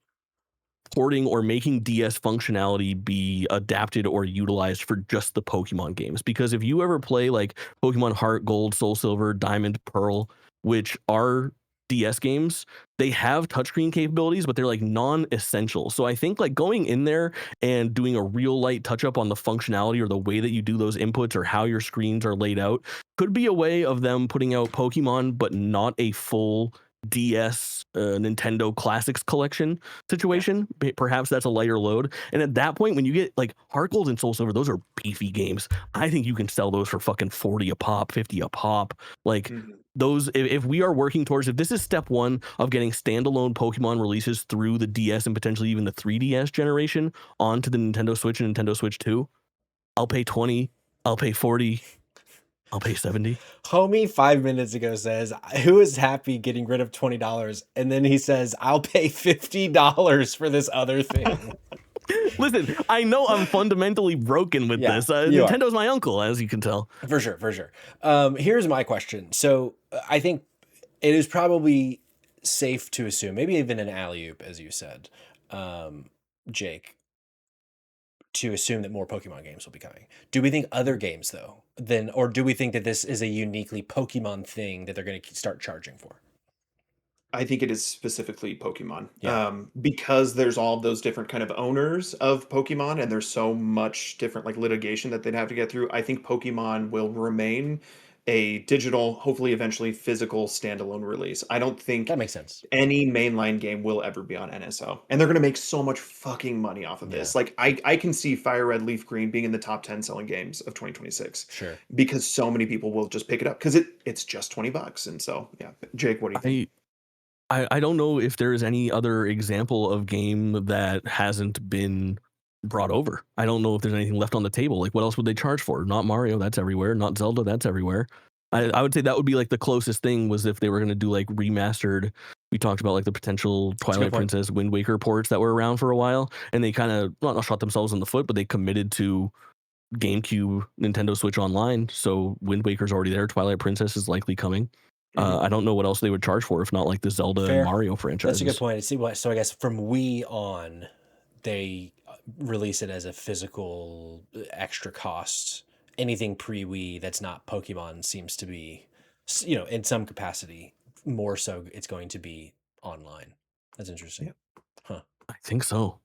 porting or making DS functionality be adapted or utilized for just the Pokemon games. Because if you ever play like Pokemon Heart Gold, Soul Silver, Diamond, Pearl, which are DS games, they have touchscreen capabilities, but they're like non-essential. So I think like going in there and doing a real light touch up on the functionality or the way that you do those inputs or how your screens are laid out could be a way of them putting out Pokemon, but not a full DS Nintendo Classics collection situation. Perhaps that's a lighter load. And at that point, when you get like Heart Gold and Soul Silver, those are beefy games. I think you can sell those for fucking 40 a pop, 50 a pop. Like those, if we are working towards, if this is step one of getting standalone Pokemon releases through the DS and potentially even the 3DS generation onto the Nintendo Switch and Nintendo Switch 2, I'll pay 20, I'll pay 40, I'll pay 70. Homie 5 minutes ago says, who is happy getting rid of $20? And then he says, I'll pay $50 for this other thing. Listen, I know I'm fundamentally broken with this. Nintendo's my uncle, as you can tell. For sure. Here's my question. So I think it is probably safe to assume, maybe even an alley-oop, as you said, Jake, to assume that more Pokemon games will be coming. Do we think other games, though, or do we think that this is a uniquely Pokemon thing that they're going to start charging for? I think it is specifically Pokemon. Because there's all those different kind of owners of Pokemon, and there's so much different like litigation that they'd have to get through. I think Pokemon will remain a digital, hopefully eventually physical standalone release. I don't think that makes sense. Any mainline game will ever be on NSO, and they're going to make so much fucking money off of this. Like I can see Fire Red Leaf Green being in the top 10 selling games of 2026. Sure. Because so many people will just pick it up because it's just $20. And so, yeah. Jake, what do you think? I don't know if there is any other example of game that hasn't been brought over. I don't know if there's anything left on the table. Like, what else would they charge for? Not Mario, that's everywhere. Not Zelda, that's everywhere. I would say that would be like the closest thing was if they were going to do like remastered. We talked about like the potential Twilight Princess, Wind Waker ports that were around for a while, and they kind of not shot themselves in the foot, but they committed to GameCube, Nintendo Switch Online. So Wind Waker's already there. Twilight Princess is likely coming. I don't know what else they would charge for if not like the Zelda and Mario franchise. That's a good point. So I guess from Wii on, they release it as a physical extra cost. Anything pre-Wii that's not Pokemon seems to be, in some capacity, more so it's going to be online. That's interesting. Huh. I think so.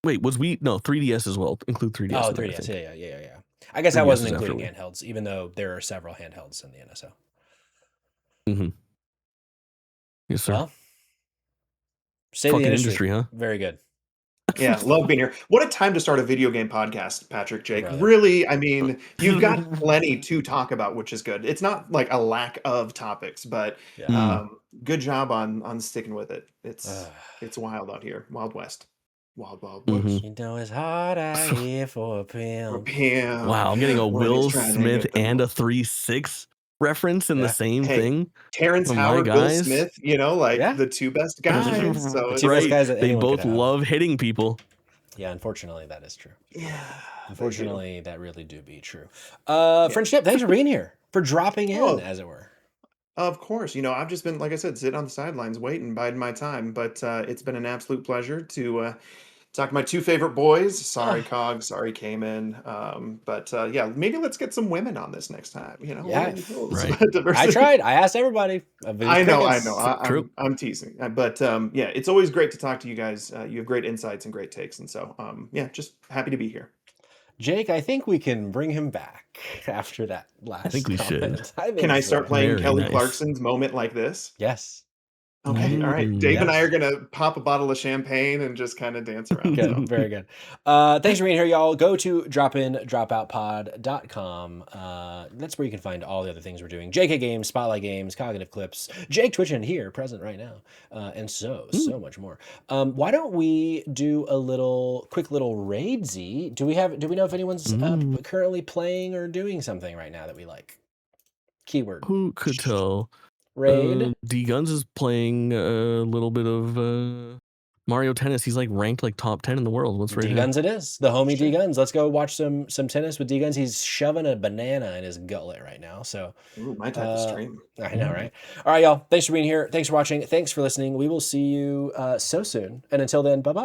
Wait, was Wii? No, 3DS as well. Include 3DS. Oh, 3DS. Yeah. I guess I wasn't including handhelds, even though there are several handhelds in the NSO. Yes, sir. Well, state of the industry, huh? Very good. Yeah, love being here. What a time to start a video game podcast, Patrick, Jake. Really, I mean, you've got plenty to talk about, which is good. It's not like a lack of topics, but good job on sticking with it. It's wild out here. Wild West. Wild West. You know it's hard out here for a pimp. Wow, I'm getting a Will Smith and a 3-6 reference in the same thing. Terrence Howard, Will Smith, the two best guys. So they both love hitting people. Yeah, unfortunately, that is true. Yeah. Unfortunately, that really do be true. Friendship, thanks for being here, for dropping in, as it were. Of course. I've just been, like I said, sitting on the sidelines waiting, biding my time. But it's been an absolute pleasure to talk to my two favorite boys. Sorry, Cog. Sorry, Cayman. But yeah, maybe let's get some women on this next time. You know, Yeah, some right. I diversity. tried. I asked everybody. It was I know. crickets. True. I'm teasing. But yeah, it's always great to talk to you guys. You have great insights and great takes, and so yeah, just happy to be here. Jake, I think we can bring him back after that I think last we should. comment. I Can think I start so. playing Very Kelly nice. Clarkson's moment like this? Yes. Okay, all right. Dave and I Yes. are gonna pop a bottle of champagne and just kind of dance around. Good. So Very good. Thanks for being here, y'all. Go to dropindropoutpod.com. That's where you can find all the other things we're doing. JK Games, Spotlight Games, Cognitive Clips, Jake Twitchin here, present right now, and so much more. Why don't we do a quick little raidsy? Do we know if anyone's currently playing or doing something right now that we like? Keyword. Who could tell? Raid. D Guns is playing a little bit of Mario Tennis. He's like ranked like top 10 in the world. What's right D here? Guns it is. The homie D Shit. Guns. Let's go watch some tennis with D Guns. He's shoving a banana in his gullet right now. So Ooh, my type of stream. I know, right? All right, y'all. Thanks for being here. Thanks for watching. Thanks for listening. We will see you so soon. And until then, bye-bye.